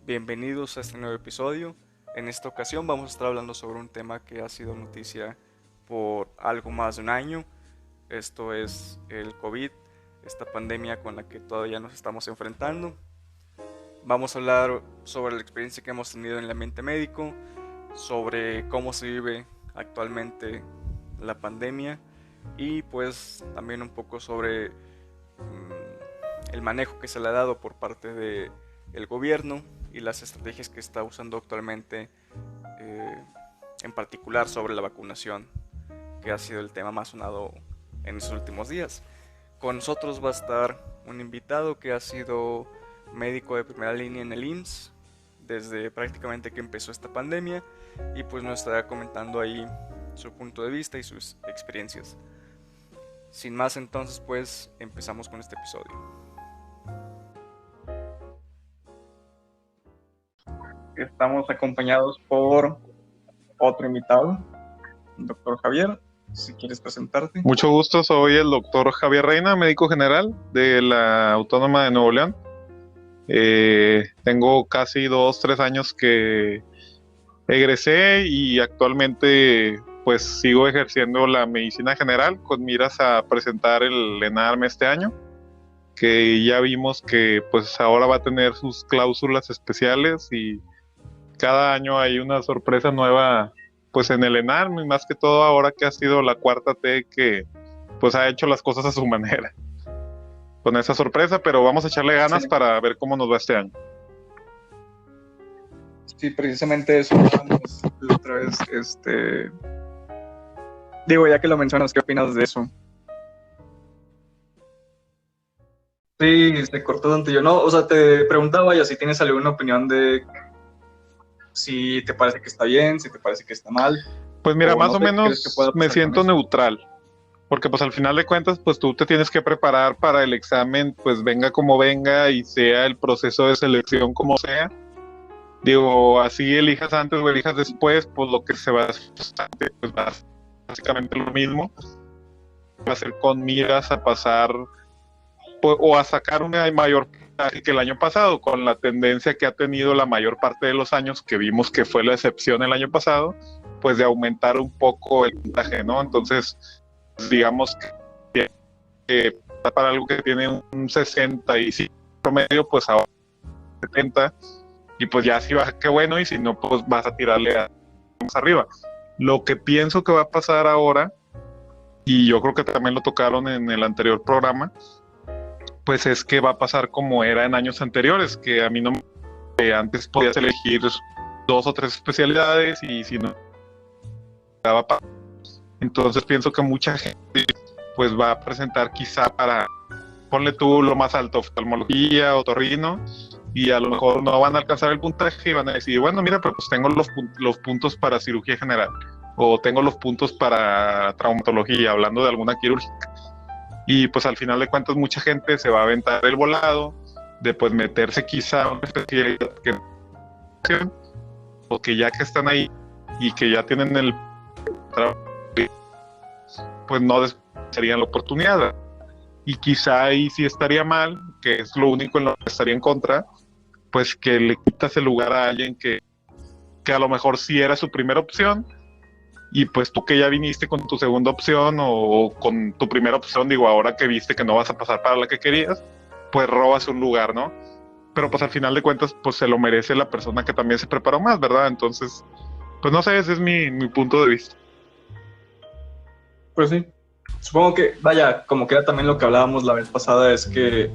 Bienvenidos a este nuevo episodio. En esta ocasión vamos a estar hablando sobre un tema que ha sido noticia por algo más de un año. Esto es el COVID, esta pandemia con la que todavía nos estamos enfrentando. Vamos a hablar sobre la experiencia que hemos tenido en el ambiente médico, sobre cómo se vive actualmente la pandemia y pues también un poco sobre el manejo que se le ha dado por parte del gobierno y las estrategias que está usando actualmente, en particular sobre la vacunación, que ha sido el tema más sonado en estos últimos días. Con nosotros va a estar un invitado que ha sido médico de primera línea en el IMSS desde prácticamente que empezó esta pandemia y pues nos estará comentando ahí su punto de vista y sus experiencias. Sin más, entonces pues empezamos con este episodio. Estamos acompañados por otro invitado, el doctor Javier. Si quieres presentarte. Mucho gusto, soy el doctor Javier Reina, médico general de la Autónoma de Nuevo León. Tengo casi 2-3 años que egresé y actualmente pues sigo ejerciendo la medicina general con miras a presentar el ENARM este año, que ya vimos que pues ahora va a tener sus cláusulas especiales y cada año hay una sorpresa nueva pues en el ENARM, y más que todo ahora que ha sido la cuarta T que pues ha hecho las cosas a su manera con esa sorpresa, pero vamos a echarle ganas para ver cómo nos va este año. Sí, precisamente eso hablamos la otra vez. Digo, ya que lo mencionas, ¿qué opinas de eso? Sí, se cortó tanto yo. No, o sea, te preguntaba ya si tienes alguna opinión de si te parece que está bien, si te parece que está mal. Pues mira, más no o menos me siento neutral, porque pues al final de cuentas pues tú te tienes que preparar para el examen, pues venga como venga y sea el proceso de selección como sea. Digo, así elijas antes o elijas después, pues lo que se va a hacer pues va a ser básicamente lo mismo. Va a ser con miras a pasar pues, o a sacar una mayor puntaje que el año pasado, con la tendencia que ha tenido la mayor parte de los años, que vimos que fue la excepción el año pasado, pues de aumentar un poco el puntaje, ¿no? Entonces, digamos que para algo que tiene un 65 promedio, pues ahora 70, y pues ya si baja, qué bueno, y si no, pues vas a tirarle más arriba. Lo que pienso que va a pasar ahora, y yo creo que también lo tocaron en el anterior programa, pues es que va a pasar como era en años anteriores, que a mí no me... antes podías elegir 2 o 3 especialidades y si no... Entonces pienso que mucha gente pues va a presentar quizá para, ponle tú lo más alto, oftalmología, otorrino, y a lo mejor no van a alcanzar el puntaje y van a decir, bueno, mira, pero pues tengo los puntos para cirugía general, o tengo los puntos para traumatología, hablando de alguna quirúrgica. Y pues al final de cuentas mucha gente se va a aventar el volado de pues meterse quizá a una especialidad o que ya que están ahí y que ya tienen el trabajo, pues no serían la oportunidad. Y quizá ahí sí estaría mal, que es lo único en lo que estaría en contra, pues que le quitas el lugar a alguien que a lo mejor sí era su primera opción, y pues tú que ya viniste con tu segunda opción o con tu primera opción, digo, ahora que viste que no vas a pasar para la que querías, pues robas un lugar, ¿no? Pero pues al final de cuentas, pues se lo merece la persona que también se preparó más, ¿verdad? Entonces, pues no sé, ese es mi punto de vista. Pues sí, supongo que, vaya, como que era también lo que hablábamos la vez pasada, es que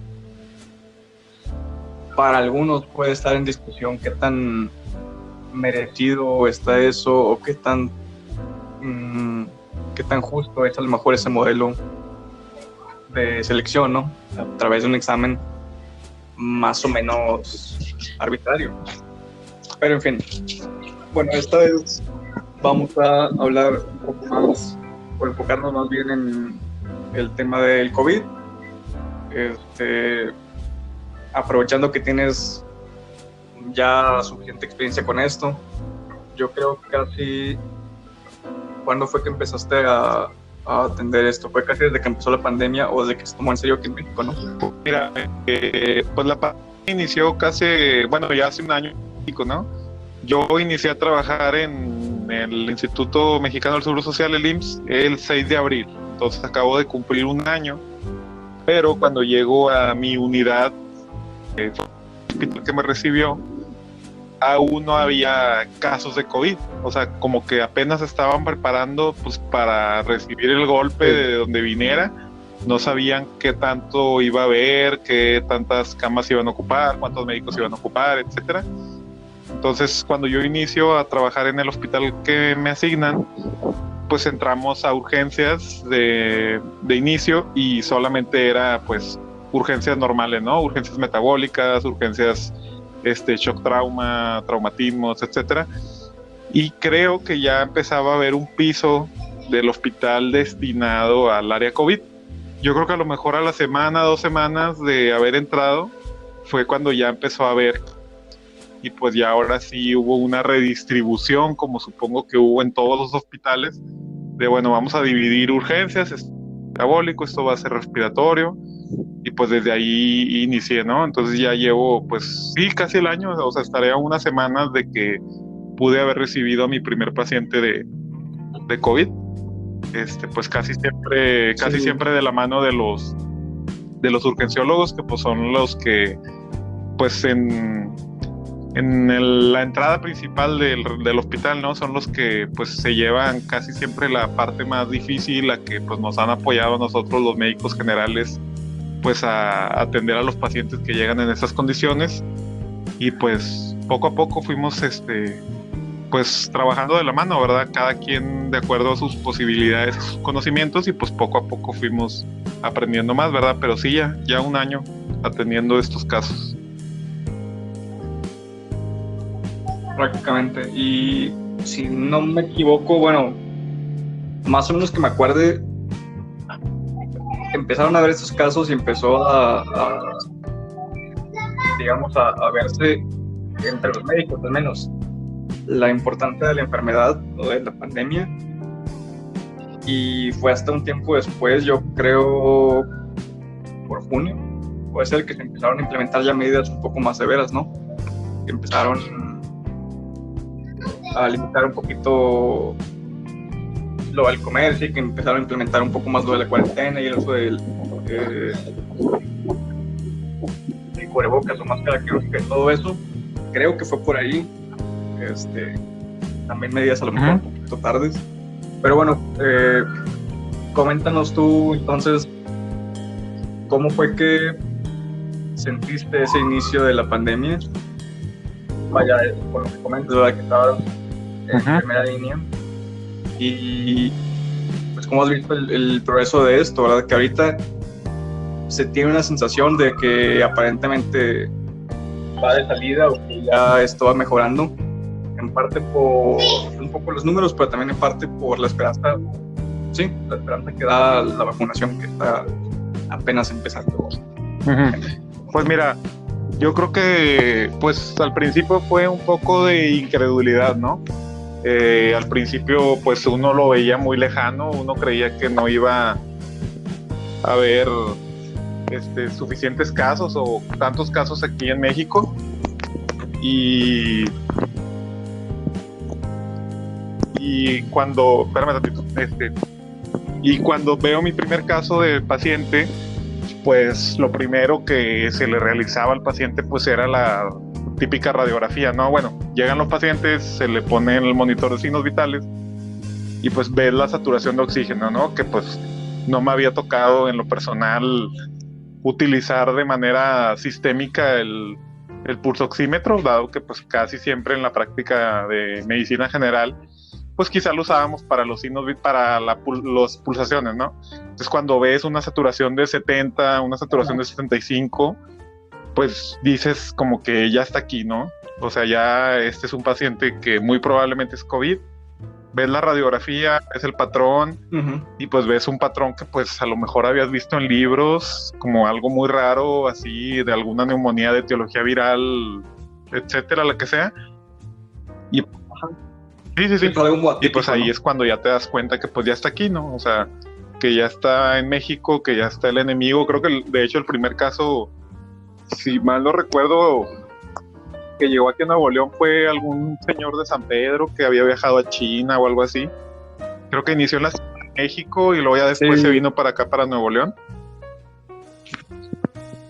para algunos puede estar en discusión qué tan merecido está eso o qué tan justo es a lo mejor ese modelo de selección, ¿no? A través de un examen más o menos arbitrario. Pero en fin, bueno, esta vez vamos a hablar un poco más, o enfocarnos más bien en el tema del COVID. Aprovechando que tienes ya suficiente experiencia con esto, yo creo que casi... ¿Cuándo fue que empezaste a atender esto? ¿Fue casi desde que empezó la pandemia o desde que se tomó en serio aquí en México, no? Mira, pues la inició ya hace un año, ¿no? Yo inicié a trabajar en el Instituto Mexicano del Seguro Social, el IMSS, el 6 de abril. Entonces acabo de cumplir un año, pero cuando llego a mi unidad, el hospital que me recibió, aún no había casos de COVID. O sea, como que apenas estaban preparando pues para recibir el golpe de donde viniera. No sabían qué tanto iba a haber, qué tantas camas iban a ocupar, cuántos médicos iban a ocupar, etcétera. Entonces, cuando yo inicio a trabajar en el hospital que me asignan, pues entramos a urgencias de inicio y solamente era pues urgencias normales, ¿no? Urgencias metabólicas, urgencias shock trauma, traumatismos, etcétera. Y creo que ya empezaba a haber un piso del hospital destinado al área COVID. Yo creo que a lo mejor a la semana, 2 semanas de haber entrado, fue cuando ya empezó a haber. Y pues ya ahora sí hubo una redistribución, como supongo que hubo en todos los hospitales, de bueno, vamos a dividir urgencias, esto es metabólico, esto va a ser respiratorio, y pues desde ahí inicié, ¿no? Entonces ya llevo, pues sí, casi el año, o sea, estaré a unas semanas de que pude haber recibido a mi primer paciente de COVID. Pues casi siempre de la mano de los urgenciólogos, que pues son los que pues en la entrada principal del hospital, ¿no? Son los que pues se llevan casi siempre la parte más difícil, la que pues nos han apoyado a nosotros los médicos generales pues a atender a los pacientes que llegan en esas condiciones. Y pues poco a poco fuimos pues trabajando de la mano, ¿verdad? Cada quien de acuerdo a sus posibilidades, sus conocimientos, y pues poco a poco fuimos aprendiendo más, ¿verdad? Pero sí, ya un año atendiendo estos casos. Prácticamente. Y si no me equivoco, bueno, más o menos que me acuerde, empezaron a ver estos casos y empezó a verse entre los médicos, al menos, la importancia de la enfermedad o de la pandemia. Y fue hasta un tiempo después, yo creo por junio, puede ser, que se empezaron a implementar ya medidas un poco más severas, ¿no? Que empezaron a limitar un poquito lo del comercio, y que empezaron a implementar un poco más lo de la cuarentena y el uso del cubrebocas o máscara quirúrgica y todo eso. Creo que fue por ahí. También medidas a lo mejor un poquito tardes, pero bueno, coméntanos tú entonces cómo fue que sentiste ese inicio de la pandemia. Vaya, por lo que comentas, ¿verdad? Que estabas en primera línea, y pues cómo has visto el progreso de esto, ¿verdad? Que ahorita se tiene una sensación de que aparentemente va de salida, o que ya esto va mejorando, en parte por un poco los números, pero también en parte por la esperanza, sí, la esperanza que da la vacunación, que está apenas empezando. Pues mira, yo creo que pues al principio fue un poco de incredulidad, ¿no? Al principio pues uno lo veía muy lejano, uno creía que no iba a haber suficientes casos o tantos casos aquí en México, y cuando, espérame tantito, y cuando veo mi primer caso de paciente, pues lo primero que se le realizaba al paciente pues era la típica radiografía, ¿no? Bueno, llegan los pacientes, se le pone el monitor de signos vitales y pues ves la saturación de oxígeno, ¿no? Que pues no me había tocado en lo personal utilizar de manera sistémica el pulsoxímetro, dado que pues casi siempre en la práctica de medicina general pues quizá lo usábamos para los signos, para las pulsaciones, ¿no? Entonces cuando ves una saturación de 70, una saturación de 75, pues dices como que ya está aquí, ¿no? O sea, ya este es un paciente que muy probablemente es COVID. Ves la radiografía, ves el patrón, y pues ves un patrón que pues a lo mejor habías visto en libros, como algo muy raro, así de alguna neumonía de etiología viral, etcétera, la que sea. Y sí. Y pues ahí, ¿no? Es cuando ya te das cuenta que pues ya está aquí, ¿no? O sea, que ya está en México, que ya está el enemigo. Creo que de hecho el primer caso si mal no recuerdo, que llegó aquí a Nuevo León fue algún señor de San Pedro que había viajado a China o algo así. Creo que inició en la Ciudad de México y luego ya después se vino para acá, para Nuevo León.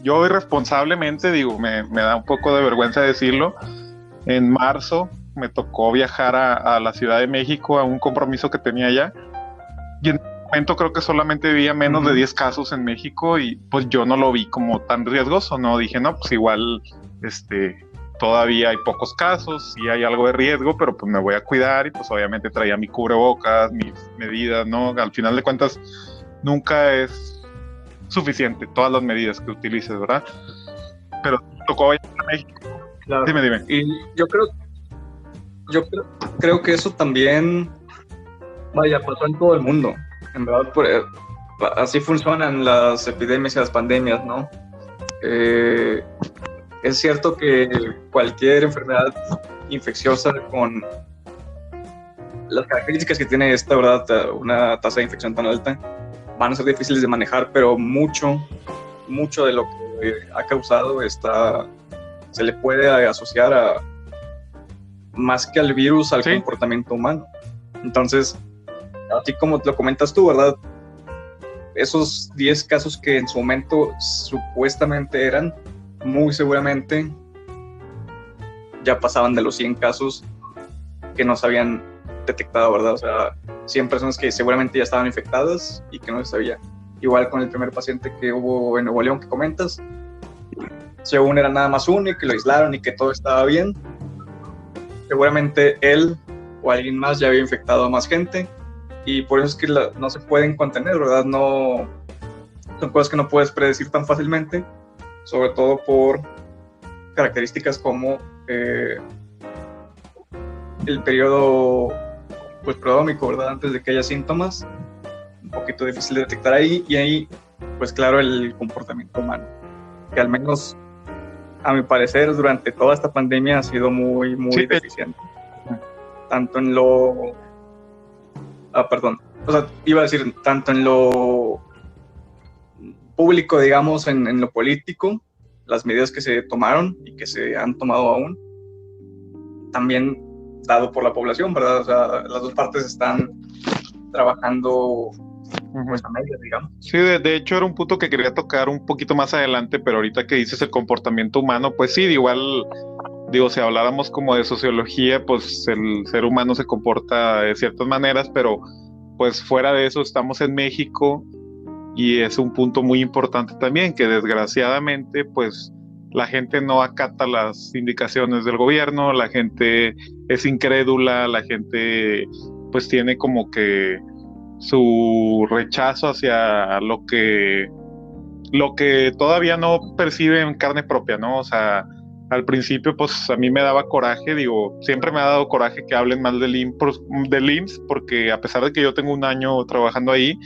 Yo irresponsablemente, digo, me da un poco de vergüenza decirlo, en marzo me tocó viajar a la Ciudad de México a un compromiso que tenía allá, y en ese momento creo que solamente había menos de 10 casos en México, y pues yo no lo vi como tan riesgoso, ¿no? Dije, no, pues igual todavía hay pocos casos, sí hay algo de riesgo, pero pues me voy a cuidar, y pues obviamente traía mi cubrebocas, mis medidas, ¿no? Al final de cuentas nunca es suficiente todas las medidas que utilices, ¿verdad? Pero tocó ir a México. Claro. Dime. Y yo creo que eso también, pasó en todo el mundo. En verdad, así funcionan las epidemias y las pandemias, ¿no? Es cierto que cualquier enfermedad infecciosa con las características que tiene esta, ¿verdad? Una tasa de infección tan alta, van a ser difíciles de manejar, pero mucho de lo que ha causado se le puede asociar a, más que al virus, al comportamiento humano. Entonces, así como te lo comentas tú, ¿verdad? Esos 10 casos que en su momento supuestamente eran, muy seguramente ya pasaban de los 100 casos que no se habían detectado, ¿verdad? O sea, 100 personas que seguramente ya estaban infectadas y que no se sabía. Igual con el primer paciente que hubo en Nuevo León que comentas, según era nada más uno y que lo aislaron y que todo estaba bien, seguramente él o alguien más ya había infectado a más gente, y por eso es que no se pueden contener, ¿verdad? No, son cosas que no puedes predecir tan fácilmente, sobre todo por características como el periodo pues prodrómico, ¿verdad? Antes de que haya síntomas, un poquito difícil de detectar ahí, y ahí pues claro, el comportamiento humano, que al menos a mi parecer durante toda esta pandemia ha sido muy deficiente, tanto en lo iba a decir tanto en lo público, digamos, en lo político, las medidas que se tomaron y que se han tomado aún, también dado por la población, ¿verdad? O sea, las dos partes están trabajando pues a medias, digamos. Sí, de hecho era un punto que quería tocar un poquito más adelante, pero ahorita que dices el comportamiento humano, pues sí, igual, digo, si habláramos como de sociología, pues el ser humano se comporta de ciertas maneras, pero pues fuera de eso estamos en México, y es un punto muy importante también, que desgraciadamente pues la gente no acata las indicaciones del gobierno, la gente es incrédula, la gente pues tiene como que su rechazo hacia lo que todavía no percibe en carne propia, ¿no? O sea, al principio pues a mí me daba coraje, digo, siempre me ha dado coraje que hablen mal del IMSS, porque a pesar de que yo tengo un año trabajando ahí,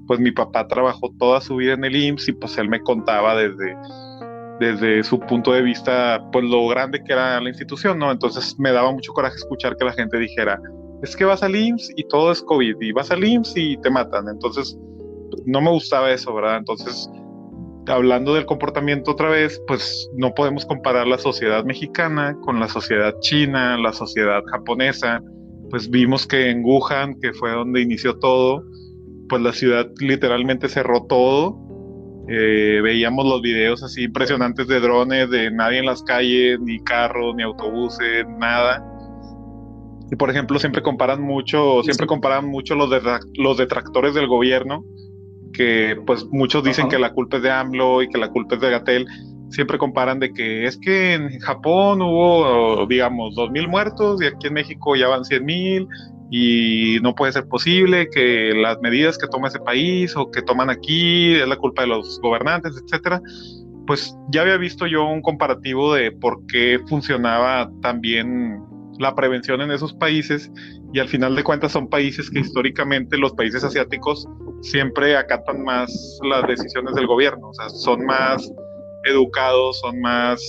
pues mi papá trabajó toda su vida en el IMSS, y pues él me contaba desde su punto de vista, pues lo grande que era la institución, ¿no? Entonces me daba mucho coraje escuchar que la gente dijera, es que vas al IMSS y todo es COVID, y vas al IMSS y te matan. Entonces no me gustaba eso, ¿verdad? Entonces, hablando del comportamiento otra vez, pues no podemos comparar la sociedad mexicana con la sociedad china, la sociedad japonesa. Pues vimos que en Wuhan, que fue donde inició todo, pues la ciudad literalmente cerró todo. Veíamos los videos así impresionantes de drones, de nadie en las calles, ni carros, ni autobuses, nada. Y por ejemplo, siempre comparan mucho los detractores del gobierno, que pues muchos dicen que la culpa es de AMLO y que la culpa es de Gatell. Siempre comparan de que es que en Japón hubo, digamos, 2,000 muertos y aquí en México ya van 100,000, y no puede ser posible que las medidas que toma ese país o que toman aquí es la culpa de los gobernantes, etcétera. Pues ya había visto yo un comparativo de por qué funcionaba tan bien la prevención en esos países, y al final de cuentas son países que históricamente, los países asiáticos, siempre acatan más las decisiones del gobierno, o sea, son más educados, son más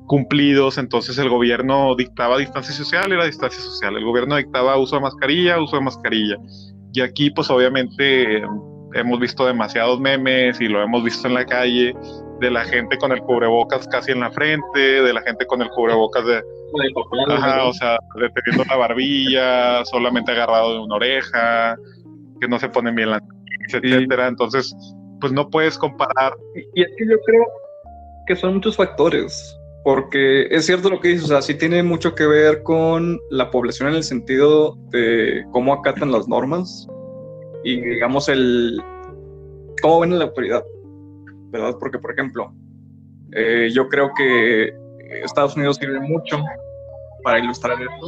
cumplidos. Entonces el gobierno dictaba distancia social, era distancia social, el gobierno dictaba uso de mascarilla, y aquí pues obviamente hemos visto demasiados memes y lo hemos visto en la calle, de la gente con el cubrebocas casi en la frente, de la gente con el cubrebocas o sea, deteniendo la barbilla, solamente agarrado de una oreja, que no se ponen bien las narices, etcétera. Entonces, pues no puedes comparar. Y es que yo creo que son muchos factores, porque es cierto lo que dices, o sea, sí tiene mucho que ver con la población en el sentido de cómo acatan las normas y, digamos, cómo ven la autoridad, ¿verdad? Porque, por ejemplo, yo creo que Estados Unidos sirve mucho para ilustrar esto.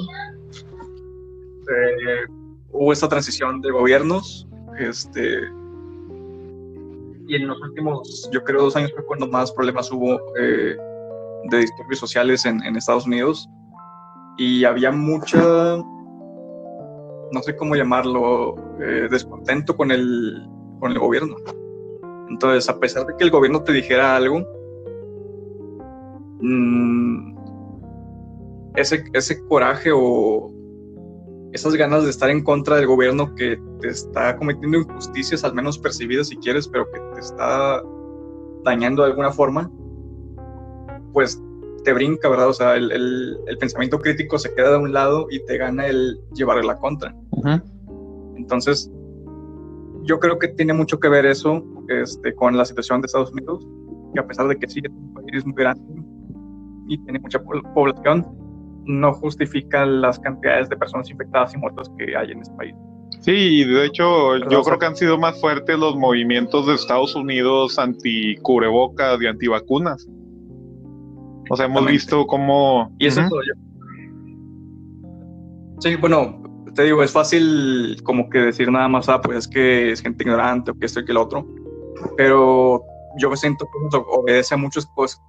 Hubo esta transición de gobiernos, y en los últimos, yo creo, 2 años fue cuando más problemas hubo de disturbios sociales en Estados Unidos, y había mucha, no sé cómo llamarlo, descontento con el gobierno. Entonces, a pesar de que el gobierno te dijera algo, ese coraje o esas ganas de estar en contra del gobierno que te está cometiendo injusticias, al menos percibidas si quieres, pero que te está dañando de alguna forma, pues te brinca, ¿verdad? O sea, el pensamiento crítico se queda de un lado y te gana el llevarle la contra. Uh-huh. Entonces, yo creo que tiene mucho que ver eso con la situación de Estados Unidos, que a pesar de que sí es un país muy grande y tiene mucha población, no justifica las cantidades de personas infectadas y muertas que hay en este país. Sí, de hecho, yo creo que han sido más fuertes los movimientos de Estados Unidos anti-cubrebocas y antivacunas. O sea, hemos visto cómo... Y eso es todo yo. Sí, bueno, te digo, es fácil como que decir nada más, pues es que es gente ignorante o que esto y que lo otro, pero yo siento que obedece a muchas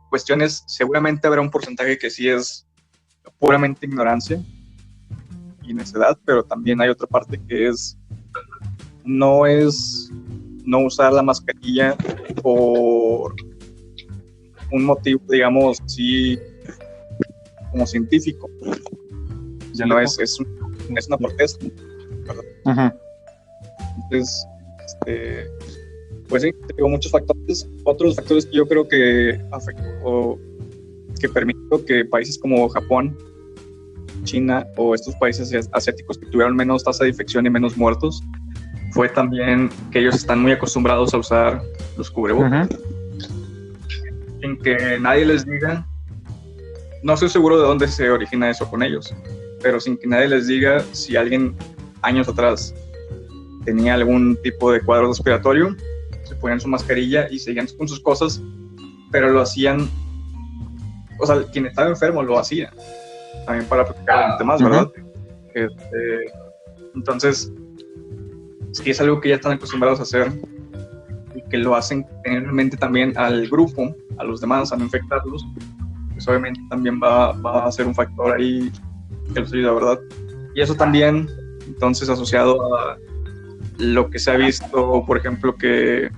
cuestiones. Seguramente habrá un porcentaje que sí es puramente ignorancia y necedad, pero también hay otra parte que no usar la mascarilla por un motivo, digamos, sí, como científico. Ya no es una protesta, ¿verdad? Uh-huh. Entonces, pues sí, tengo muchos factores. Otros factores que yo creo que afectó, que permitió que países como Japón, China o estos países asiáticos que tuvieron menos tasa de infección y menos muertos, fue también que ellos están muy acostumbrados a usar los cubrebocas. Uh-huh. Sin que nadie les diga, no estoy seguro de dónde se origina eso con ellos, pero sin que nadie les diga si alguien años atrás tenía algún tipo de cuadro respiratorio, se ponían su mascarilla y seguían con sus cosas, pero lo hacían, o sea, quien estaba enfermo lo hacía también para proteger a los demás, ¿verdad? Uh-huh. Entonces, si es algo que ya están acostumbrados a hacer y que lo hacen tener en mente también al grupo, a los demás, a no infectarlos, pues obviamente también va a ser un factor ahí que los ayuda, ¿verdad? Y eso también, entonces, asociado a lo que se ha visto, por ejemplo, que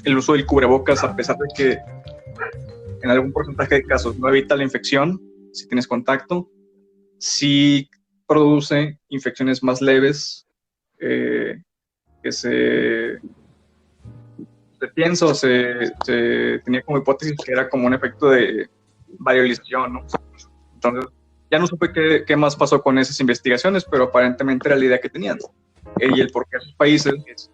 el uso del cubrebocas, a pesar de que en algún porcentaje de casos no evita la infección, si tienes contacto, sí produce infecciones más leves, que se piensa o se tenía como hipótesis que era como un efecto de variolización, ¿no? Entonces, ya no supe qué más pasó con esas investigaciones, pero aparentemente era la idea que tenían. Y el por qué esos países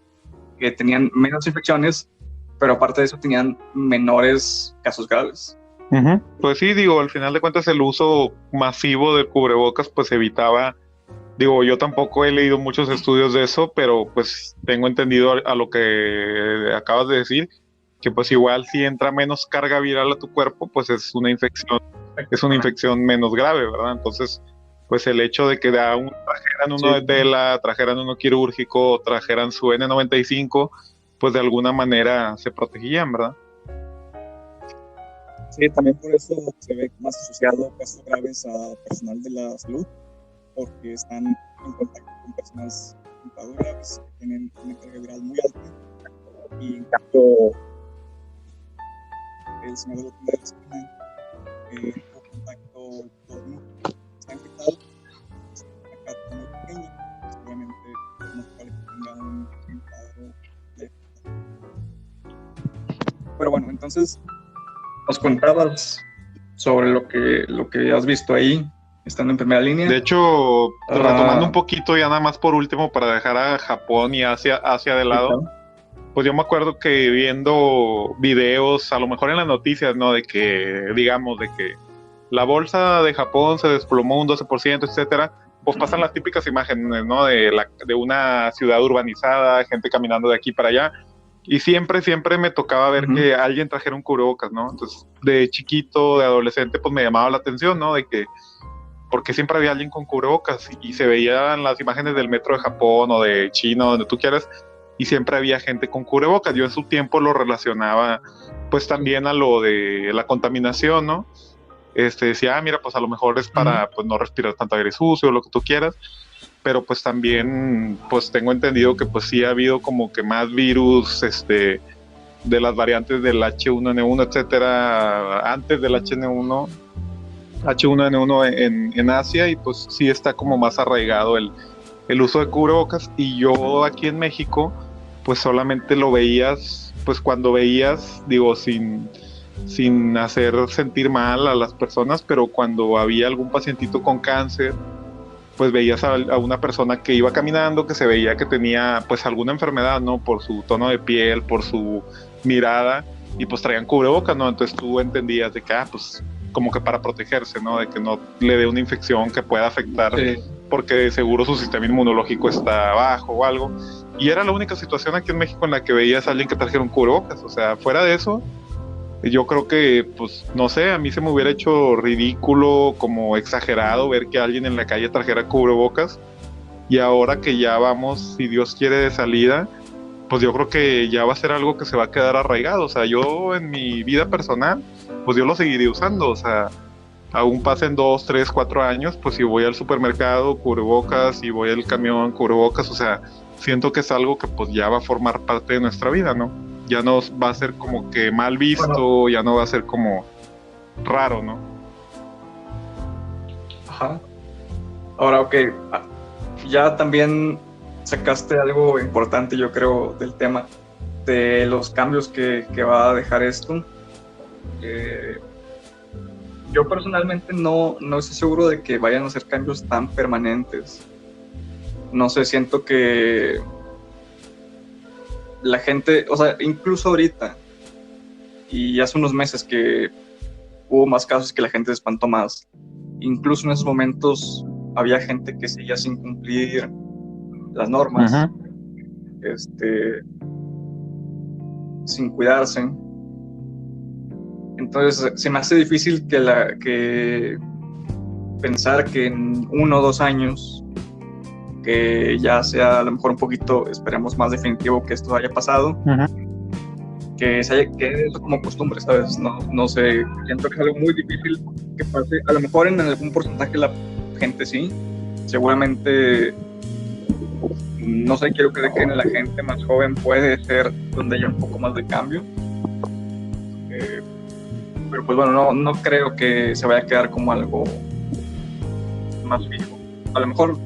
que tenían menos infecciones, pero aparte de eso tenían menores casos graves. Uh-huh. Pues sí, digo, al final de cuentas el uso masivo del cubrebocas pues evitaba, digo, yo tampoco he leído muchos estudios de eso, pero pues tengo entendido a lo que acabas de decir, que pues igual si entra menos carga viral a tu cuerpo, pues es una infección menos grave, ¿verdad? Entonces, pues el hecho de que trajeran uno de tela, trajeran uno quirúrgico, trajeran su N95, pues de alguna manera se protegían, ¿verdad? Sí, también por eso se ve más asociado casos graves a personal de la salud, porque están en contacto con personas graves que tienen una carga viral muy alta, y en cambio el señor de la tienda de la esquina tuvo contacto con uno que está infectado, una carga muy pequeña, pues obviamente es más probable que tenga un cuadro de... Pero bueno, Entonces, nos contabas sobre lo que has visto ahí, estando en primera línea. De hecho, retomando un poquito ya nada más por último para dejar a Japón y Asia de lado, pues yo me acuerdo que viendo videos, a lo mejor en las noticias, ¿no? De que, digamos, de que la bolsa de Japón se desplomó un 12%, etcétera, pues pasan las típicas imágenes, ¿no? De una ciudad urbanizada, gente caminando de aquí para allá, y siempre me tocaba ver que alguien trajera un cubrebocas, ¿no? Entonces, de chiquito, de adolescente, pues me llamaba la atención, ¿no? De que porque siempre había alguien con cubrebocas y se veían las imágenes del metro de Japón o de China, donde tú quieras, y siempre había gente con cubrebocas. Yo en su tiempo lo relacionaba pues también a lo de la contaminación, ¿no? Decía, mira, pues a lo mejor es para pues no respirar tanto aire sucio, lo que tú quieras, pero pues también pues tengo entendido que pues sí ha habido como que más virus de las variantes del H1N1, etcétera, antes del H1N1 en Asia, y pues sí está como más arraigado el uso de cubrebocas. Y yo aquí en México pues solamente lo veías pues cuando veías, digo, sin hacer sentir mal a las personas, pero cuando había algún pacientito con cáncer, pues veías a una persona que iba caminando, que se veía que tenía pues alguna enfermedad, ¿no? Por su tono de piel, por su mirada, y pues traían cubrebocas, ¿no? Entonces tú entendías de que, pues como que para protegerse, ¿no? De que no le dé una infección que pueda afectar, porque de seguro su sistema inmunológico está bajo o algo. Y era la única situación aquí en México en la que veías a alguien que trajera un cubrebocas. O sea, fuera de eso, yo creo que, pues, no sé, a mí se me hubiera hecho ridículo, como exagerado, ver que alguien en la calle trajera cubrebocas. Y ahora que ya vamos, si Dios quiere, de salida, pues yo creo que ya va a ser algo que se va a quedar arraigado. O sea, yo en mi vida personal, pues yo lo seguiré usando. O sea, aún pasen 2, 3, 4 años, pues si voy al supermercado, cubrebocas, si voy al camión, cubrebocas. O sea, siento que es algo que pues ya va a formar parte de nuestra vida, ¿no? Ya no va a ser como que mal visto, ya no va a ser como raro, ¿no? Ajá. Ahora, ok, ya también sacaste algo importante, yo creo, del tema de los cambios que va a dejar esto. Yo personalmente no estoy seguro de que vayan a ser cambios tan permanentes. No sé, siento que la gente, o sea, incluso ahorita y hace unos meses que hubo más casos, que la gente se espantó más, incluso en esos momentos había gente que seguía sin cumplir las normas, sin cuidarse. Entonces se me hace difícil que pensar que en 1 o 2 años, que ya sea a lo mejor un poquito, esperemos, más definitivo que esto haya pasado, que eso como costumbre, ¿sabes? No sé, siento que es algo muy difícil que pase. A lo mejor en algún porcentaje la gente sí, seguramente, no sé, quiero creer que en la gente más joven puede ser donde haya un poco más de cambio, pero pues bueno, no creo que se vaya a quedar como algo más fijo. A lo mejor,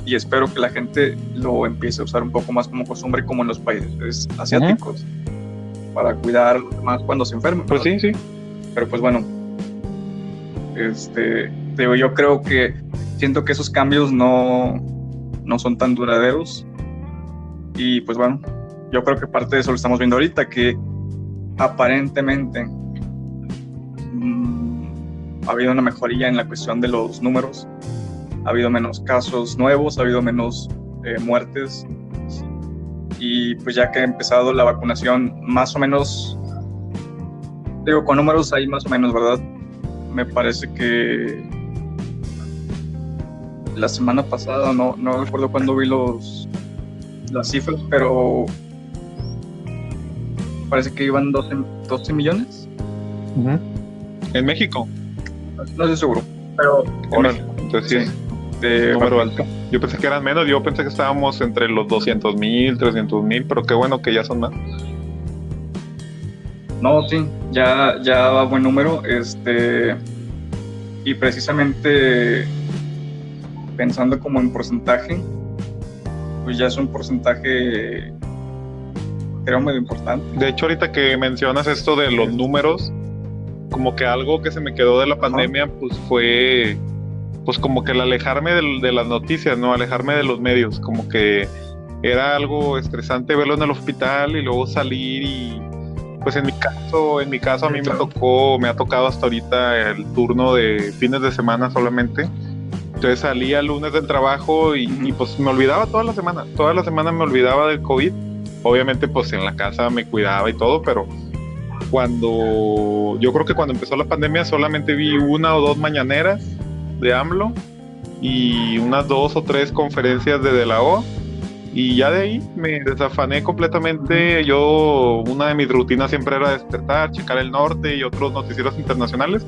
y espero que la gente lo empiece a usar un poco más como costumbre, como en los países asiáticos, para cuidar más cuando se enferman. Pues sí. Pero pues bueno, digo, yo creo que siento que esos cambios no son tan duraderos, y pues bueno, yo creo que parte de eso lo estamos viendo ahorita, que aparentemente ha habido una mejoría en la cuestión de los números, ha habido menos casos nuevos, ha habido menos muertes, y pues ya que ha empezado la vacunación, más o menos, digo, con números ahí más o menos, ¿verdad? Me parece que la semana pasada, no recuerdo cuándo vi las cifras, pero parece que iban 12 millones. ¿En México? No estoy seguro, pero entonces sí. Número alto. Yo pensé que eran menos, yo pensé que estábamos entre los 200,000, 300,000, pero qué bueno que ya son más. No, sí, ya va buen número, y precisamente pensando como en porcentaje, pues ya es un porcentaje era medio importante. De hecho, ahorita que mencionas esto de los números, como que algo que se me quedó de la pandemia, pues fue, pues como que el alejarme de las noticias, ¿no? Alejarme de los medios, como que era algo estresante verlo en el hospital y luego salir y, pues en mi caso a mí me ha tocado hasta ahorita el turno de fines de semana solamente. Entonces salía el lunes del trabajo y pues me olvidaba toda la semana me olvidaba del COVID. Obviamente pues en la casa me cuidaba y todo, pero yo creo que cuando empezó la pandemia solamente vi 1 o 2 mañaneras de AMLO y unas 2 o 3 conferencias de la O, y ya de ahí me desafané completamente. Una de mis rutinas siempre era despertar, checar el norte y otros noticieros internacionales,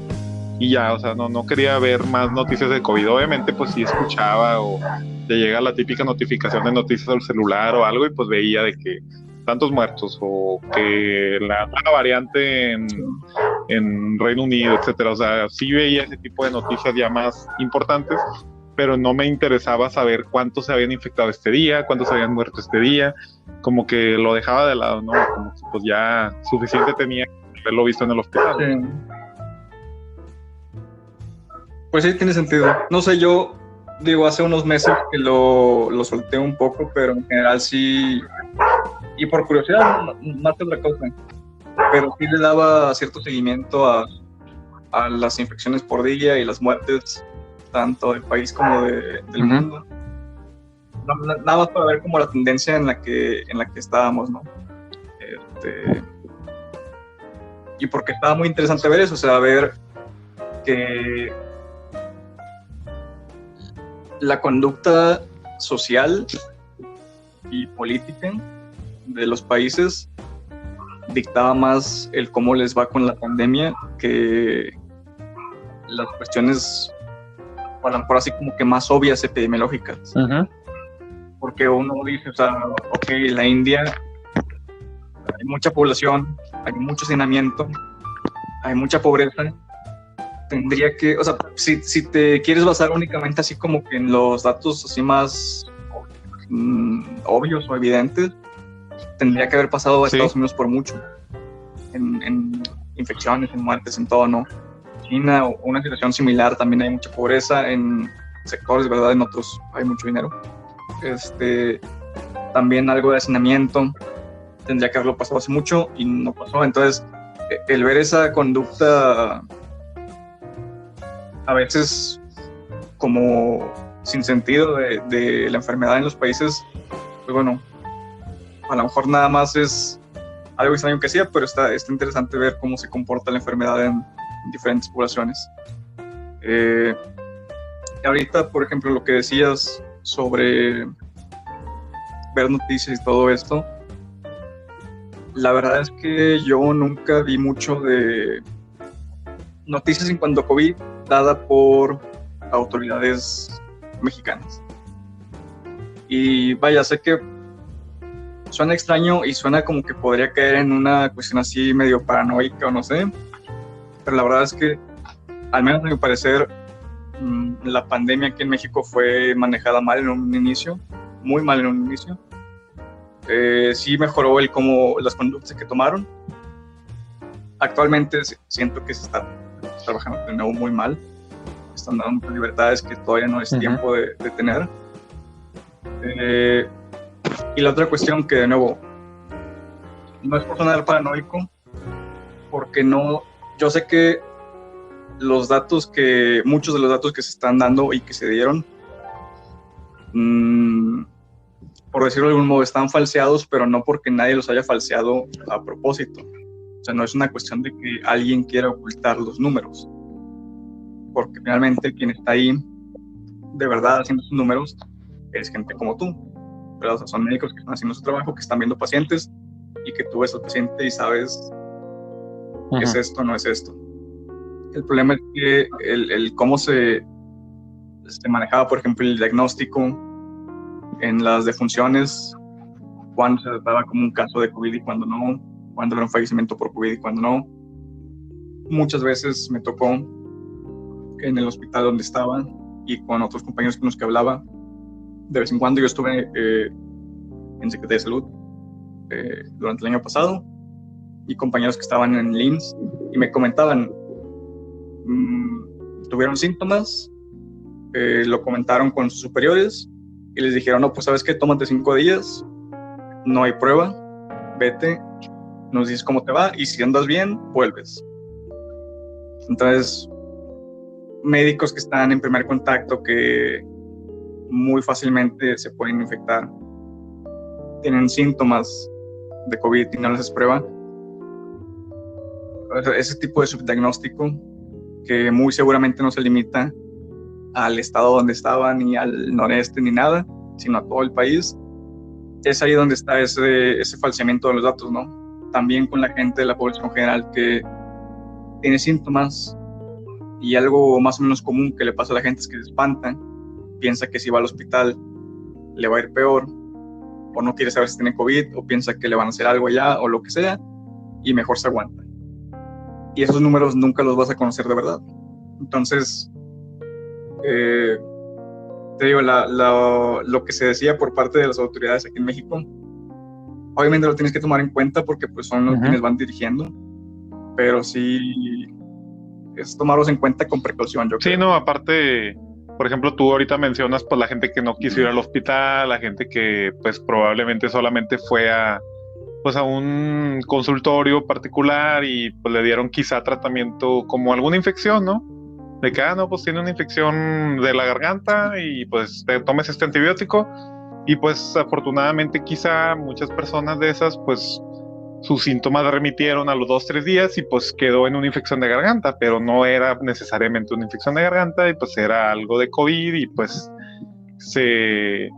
y ya, o sea, no quería ver más noticias de COVID. Obviamente pues sí escuchaba, o te llega la típica notificación de noticias al celular o algo, y pues veía de que tantos muertos, o que la variante en Reino Unido, etcétera. O sea, sí veía ese tipo de noticias ya más importantes, pero no me interesaba saber cuántos se habían infectado este día, cuántos habían muerto este día. Como que lo dejaba de lado, ¿no? Como que pues ya suficiente tenía que haberlo visto en el hospital. Sí. Pues sí, tiene sentido. No sé, yo digo, hace unos meses que lo solté un poco, pero en general sí, y por curiosidad, más que otra cosa, pero sí le daba cierto seguimiento a las infecciones por día y las muertes, tanto del país como del mundo. Nada más para ver como la tendencia en la que estábamos, ¿no? Y porque estaba muy interesante ver eso, o sea, ver que la conducta social y política de los países dictaba más el cómo les va con la pandemia que las cuestiones, a lo mejor así como que más obvias epidemiológicas. Porque uno dice, o sea, ok, la India hay mucha población, hay mucho hacinamiento, hay mucha pobreza. Tendría que, o sea, si te quieres basar únicamente así como que en los datos así más obvios o evidentes, tendría que haber pasado a Estados Unidos por mucho en infecciones, en muertes, en todo, ¿no? China, una situación similar, también hay mucha pobreza en sectores, ¿verdad? En otros hay mucho dinero. También algo de hacinamiento, tendría que haberlo pasado hace mucho y no pasó. Entonces, el ver esa conducta a veces como sin sentido de la enfermedad en los países, pues bueno, a lo mejor nada más es algo extraño que hacía, pero está interesante ver cómo se comporta la enfermedad en diferentes poblaciones. Ahorita, por ejemplo, lo que decías sobre ver noticias y todo esto, la verdad es que yo nunca vi mucho de noticias en cuanto a COVID dada por autoridades mexicanas. Y vaya, sé que suena extraño y suena como que podría caer en una cuestión así medio paranoica o no sé, pero la verdad es que, al menos a mi parecer, la pandemia aquí en México fue manejada mal en un inicio, muy mal en un inicio. Sí mejoró las conductas que tomaron. Actualmente siento que se está trabajando de nuevo muy mal. Están dando muchas libertades que todavía no es tiempo de tener. Y la otra cuestión que, de nuevo, no es por sonar paranoico, porque yo sé que muchos de los datos que se están dando y que se dieron, por decirlo de algún modo, están falseados, pero no porque nadie los haya falseado a propósito. O sea, no es una cuestión de que alguien quiera ocultar los números, porque finalmente quien está ahí de verdad haciendo sus números es gente como tú, ¿verdad? O sea, son médicos que están haciendo su trabajo, que están viendo pacientes y que tú ves al paciente y sabes es esto, no es esto. El problema es que el cómo se manejaba, por ejemplo, el diagnóstico en las defunciones, cuando se trataba como un caso de COVID y cuando no, cuando era un fallecimiento por COVID y cuando no. Muchas veces me tocó en el hospital donde estaba y con otros compañeros con los que hablaba. De vez en cuando yo estuve en Secretaría de Salud durante el año pasado, y compañeros que estaban en LIMS y me comentaban, tuvieron síntomas, lo comentaron con sus superiores y les dijeron, no, pues sabes qué, tómate 5 días, no hay prueba, vete, nos dices cómo te va y si andas bien, vuelves. Entonces, médicos que están en primer contacto, que muy fácilmente se pueden infectar, tienen síntomas de COVID y no les es prueba. Ese tipo de subdiagnóstico, que muy seguramente no se limita al estado donde estaban, ni al noreste, ni nada, sino a todo el país, es ahí donde está ese falseamiento de los datos, ¿no? También con la gente de la población general que tiene síntomas y algo más o menos común que le pasa a la gente es que se espantan, piensa que si va al hospital le va a ir peor, o no quiere saber si tiene COVID, o piensa que le van a hacer algo allá, o lo que sea, y mejor se aguanta. Y esos números nunca los vas a conocer de verdad. Entonces, te digo, lo que se decía por parte de las autoridades aquí en México, obviamente lo tienes que tomar en cuenta porque pues son los quienes van dirigiendo, pero sí es tomarlos en cuenta con precaución, yo creo. Sí, no, aparte, por ejemplo, tú ahorita mencionas pues la gente que no quiso ir al hospital, la gente que pues probablemente solamente fue a un consultorio particular y pues le dieron quizá tratamiento como alguna infección, ¿no? De que, no, pues tiene una infección de la garganta y pues te tomes este antibiótico y pues afortunadamente quizá muchas personas de esas pues sus síntomas remitieron a los 2-3 días y pues quedó en una infección de garganta, pero no era necesariamente una infección de garganta y pues era algo de COVID y pues se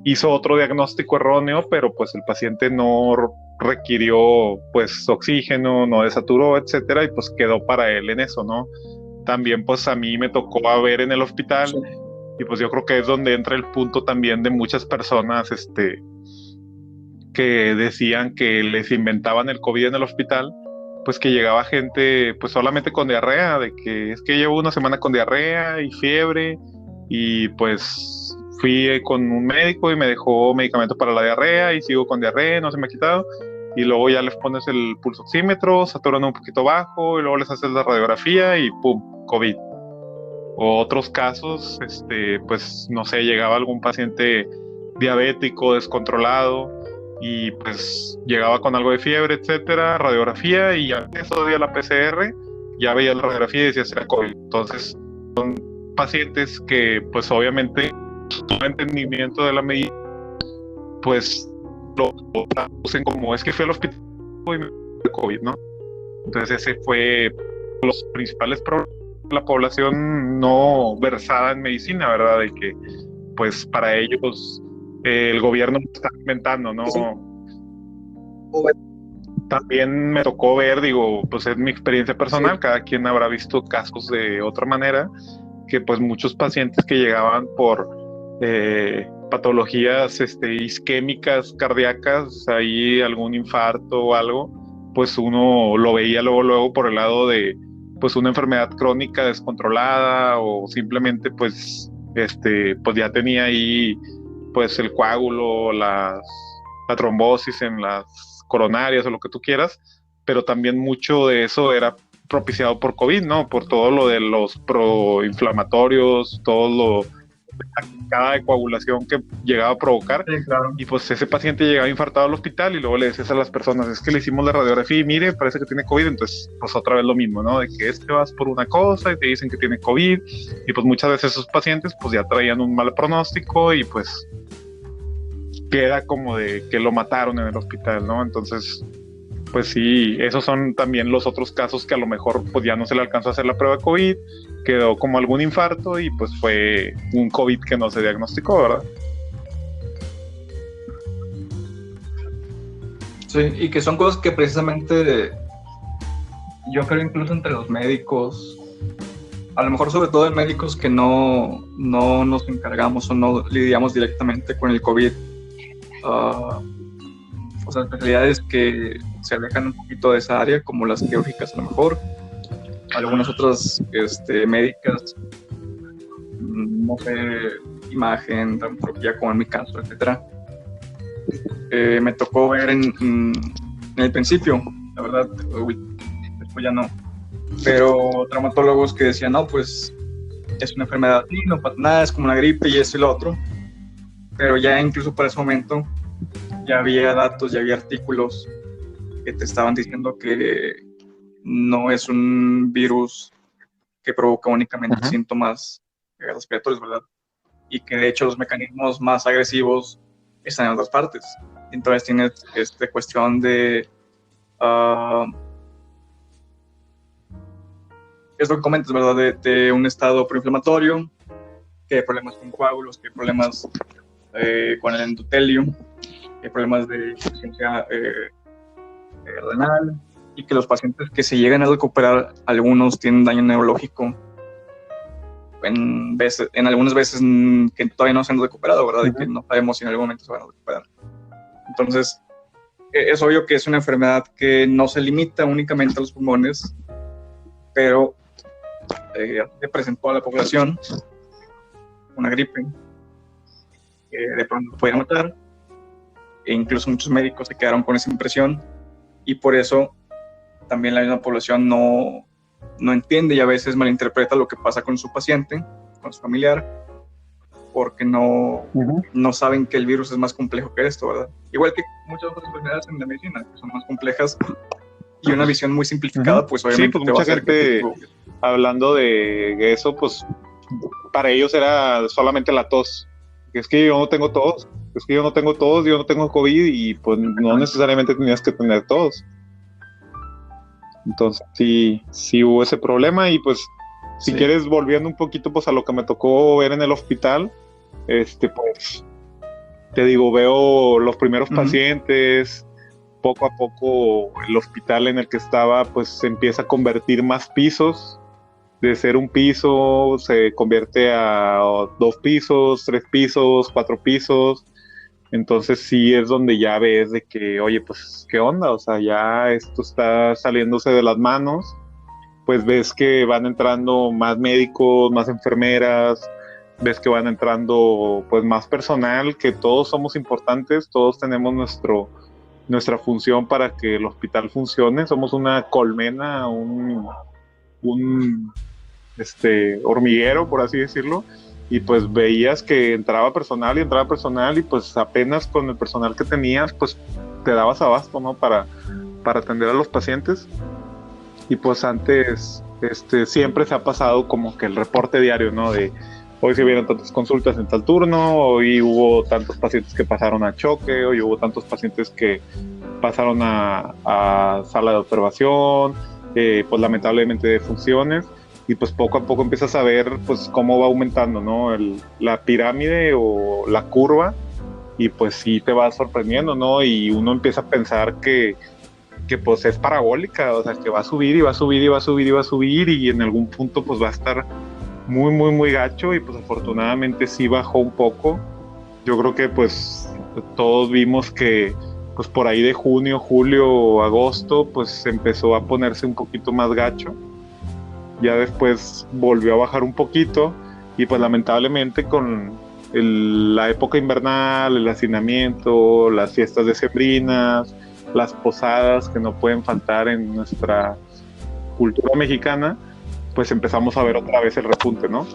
hizo otro diagnóstico erróneo, pero pues el paciente no requirió pues oxígeno, no desaturó, etcétera, y pues quedó para él en eso, ¿no? También pues a mí me tocó ver en el hospital, sí. Y pues yo creo que es donde entra el punto también de muchas personas que decían que les inventaban el COVID en el hospital, pues que llegaba gente pues solamente con diarrea, de que es que llevo una semana con diarrea y fiebre y pues fui con un médico y me dejó medicamento para la diarrea y sigo con diarrea, no se me ha quitado, y luego ya les pones el pulso oxímetro, saturan un poquito bajo y luego les haces la radiografía y pum, COVID. O otros casos, pues no sé, llegaba algún paciente diabético, descontrolado y pues llegaba con algo de fiebre, etcétera, radiografía y ya eso de la PCR, ya veía la radiografía y decía será COVID. Entonces son pacientes que pues obviamente su entendimiento de la medida pues lo traducen como es que fui al hospital y me dio COVID, ¿no? Entonces ese fue los principales problemas de la población no versada en medicina, ¿verdad? De que pues para ellos el gobierno está inventando, ¿no? Sí. También me tocó ver, digo, pues es mi experiencia personal, sí. Cada quien habrá visto casos de otra manera, que pues muchos pacientes que llegaban por patologías isquémicas, cardíacas, ahí algún infarto o algo, pues uno lo veía luego por el lado de pues una enfermedad crónica descontrolada o simplemente pues pues ya tenía ahí pues el coágulo, la trombosis en las coronarias o lo que tú quieras, pero también mucho de eso era propiciado por COVID, ¿no? Por todo lo de los proinflamatorios, cada coagulación que llegaba a provocar, sí, claro. Y pues ese paciente llegaba infartado al hospital y luego le decías a las personas, es que le hicimos la radiografía y mire, parece que tiene COVID, entonces pues otra vez lo mismo, ¿no? De que vas por una cosa y te dicen que tiene COVID y pues muchas veces esos pacientes pues ya traían un mal pronóstico y pues queda como de que lo mataron en el hospital, ¿no? Entonces pues sí, esos son también los otros casos que a lo mejor pues ya no se le alcanzó a hacer la prueba de COVID, quedó como algún infarto y pues fue un COVID que no se diagnosticó, ¿verdad? Sí, y que son cosas que precisamente yo creo incluso entre los médicos, a lo mejor sobre todo en médicos que no nos encargamos o no lidiamos directamente con el COVID, o sea, especialidades que se alejan un poquito de esa área, como las quirúrgicas a lo mejor, algunas otras médicas, no sé, imagen, traumatología como en mi caso, etcétera. me tocó ver en el principio, la verdad, después ya no, pero traumatólogos que decían, no, pues es una enfermedad así, no pasa nada, es como una gripe y esto y lo otro, pero ya incluso para ese momento ya había datos, ya había artículos que te estaban diciendo que no es un virus que provoca únicamente síntomas respiratorios, ¿verdad? Y que de hecho los mecanismos más agresivos están en otras partes. Entonces tienes esta cuestión de es lo que comentas, ¿verdad? De un estado preinflamatorio, que hay problemas con coágulos, que hay problemas con el endotelio, que hay problemas de insuficiencia renal, y que los pacientes que se llegan a recuperar, algunos tienen daño neurológico en algunas veces que todavía no se han recuperado, ¿verdad? Y que no sabemos si en algún momento se van a recuperar. Entonces, es obvio que es una enfermedad que no se limita únicamente a los pulmones, pero se presentó a la población una gripe que de pronto podía matar, e incluso muchos médicos se quedaron con esa impresión, y por eso también la misma población no entiende y a veces malinterpreta lo que pasa con su paciente, con su familiar, porque no saben que el virus es más complejo que esto, ¿verdad? Igual que muchas otras enfermedades en la medicina, que son más complejas, y una visión muy simplificada, pues obviamente sí, pues te va a mucha hacer gente hablando de eso, pues para ellos era solamente la tos. Es que yo no tengo tos, yo no tengo COVID, y pues no necesariamente tenías que tener tos. Entonces sí hubo ese problema. Y pues si quieres, volviendo un poquito pues a lo que me tocó ver en el hospital, pues te digo, veo los primeros pacientes, poco a poco el hospital en el que estaba pues se empieza a convertir más pisos. De ser un piso se convierte a 2 pisos, 3 pisos, 4 pisos. Entonces sí es donde ya ves de que, oye, pues, ¿qué onda? O sea, ya esto está saliéndose de las manos. Pues ves que van entrando más médicos, más enfermeras, ves que van entrando pues más personal, que todos somos importantes, todos tenemos nuestra función para que el hospital funcione. Somos una colmena, un hormiguero, por así decirlo. Y pues veías que entraba personal y pues apenas con el personal que tenías pues te dabas abasto, ¿no? Para atender a los pacientes. Y pues antes siempre se ha pasado como que el reporte diario, ¿no? De hoy se vieron tantas consultas en tal turno, hoy hubo tantos pacientes que pasaron a choque, hoy hubo tantos pacientes que pasaron a sala de observación, pues lamentablemente de funciones. Y pues poco a poco empiezas a ver pues cómo va aumentando, ¿no? La pirámide o la curva, y pues sí te va sorprendiendo, ¿no? Y uno empieza a pensar que pues es parabólica, o sea, que va a subir y va a subir y va a subir y va a subir, y en algún punto pues va a estar muy, muy, muy gacho. Y pues afortunadamente sí bajó un poco. Yo creo que pues todos vimos que pues por ahí de junio, julio, agosto, pues empezó a ponerse un poquito más gacho. Ya después volvió a bajar un poquito, y pues lamentablemente con la época invernal, el hacinamiento, las fiestas decembrinas, las posadas que no pueden faltar en nuestra cultura mexicana, pues empezamos a ver otra vez el repunte, ¿no?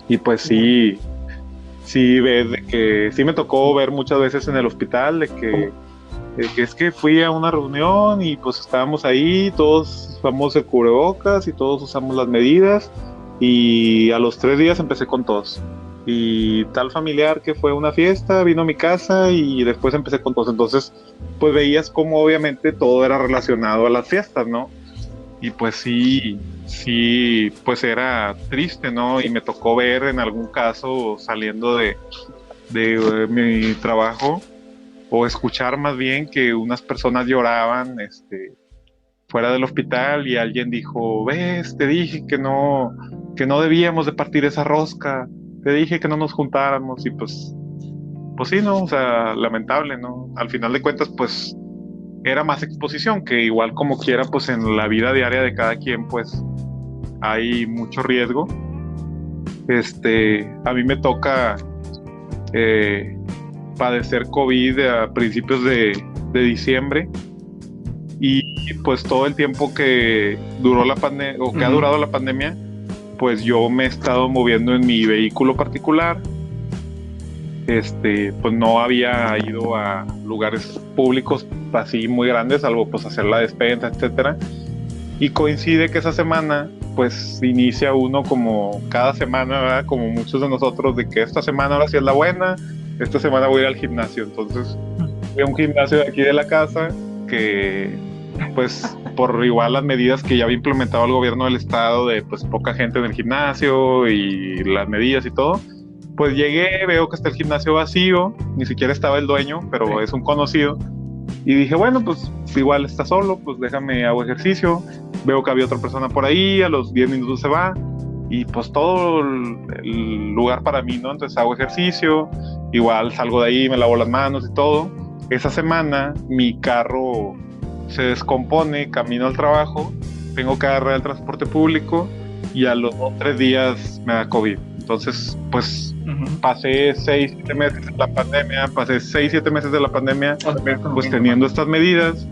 Y pues sí ves de que sí me tocó ver muchas veces en el hospital de que es que fui a una reunión y pues estábamos ahí, todos usamos el cubrebocas y todos usamos las medidas, y a los 3 días empecé con tos. Y tal familiar que fue a una fiesta vino a mi casa y después empecé con tos. Entonces pues veías como obviamente todo era relacionado a las fiestas, ¿no? Y pues sí, pues era triste, ¿no? Y me tocó ver en algún caso saliendo de mi trabajo, o escuchar más bien, que unas personas lloraban fuera del hospital, y alguien dijo, ves, te dije que no debíamos de partir esa rosca, te dije que no nos juntáramos. Y pues sí, ¿no? O sea, lamentable, ¿no? Al final de cuentas, pues era más exposición, que igual como quiera, pues en la vida diaria de cada quien, pues hay mucho riesgo. A mí me toca padecer COVID a principios de diciembre, y pues todo el tiempo que duró la pandemia, o que ha durado la pandemia, pues yo me he estado moviendo en mi vehículo particular. Pues no había ido a lugares públicos así muy grandes, salvo pues hacer la despensa, etcétera. Y coincide que esa semana pues inicia uno, como cada semana, ¿verdad? Como muchos de nosotros, de que esta semana ahora sí es la buena, esta semana voy a ir al gimnasio. Entonces fui a un gimnasio de aquí de la casa que pues por igual las medidas que ya había implementado el gobierno del estado, de pues poca gente en el gimnasio y las medidas y todo, pues llegué, veo que está el gimnasio vacío, ni siquiera estaba el dueño, pero es un conocido, y dije, bueno, pues igual está solo, pues déjame hago ejercicio. Veo que había otra persona por ahí, a los 10 minutos se va, y pues todo el lugar para mí, ¿no? Entonces hago ejercicio, igual salgo de ahí, me lavo las manos y todo. Esa semana mi carro se descompone, camino al trabajo, tengo que agarrar el transporte público, y a los 2-3 días me da COVID. Entonces, pues pasé 6-7 meses de la pandemia, pues teniendo estas medidas,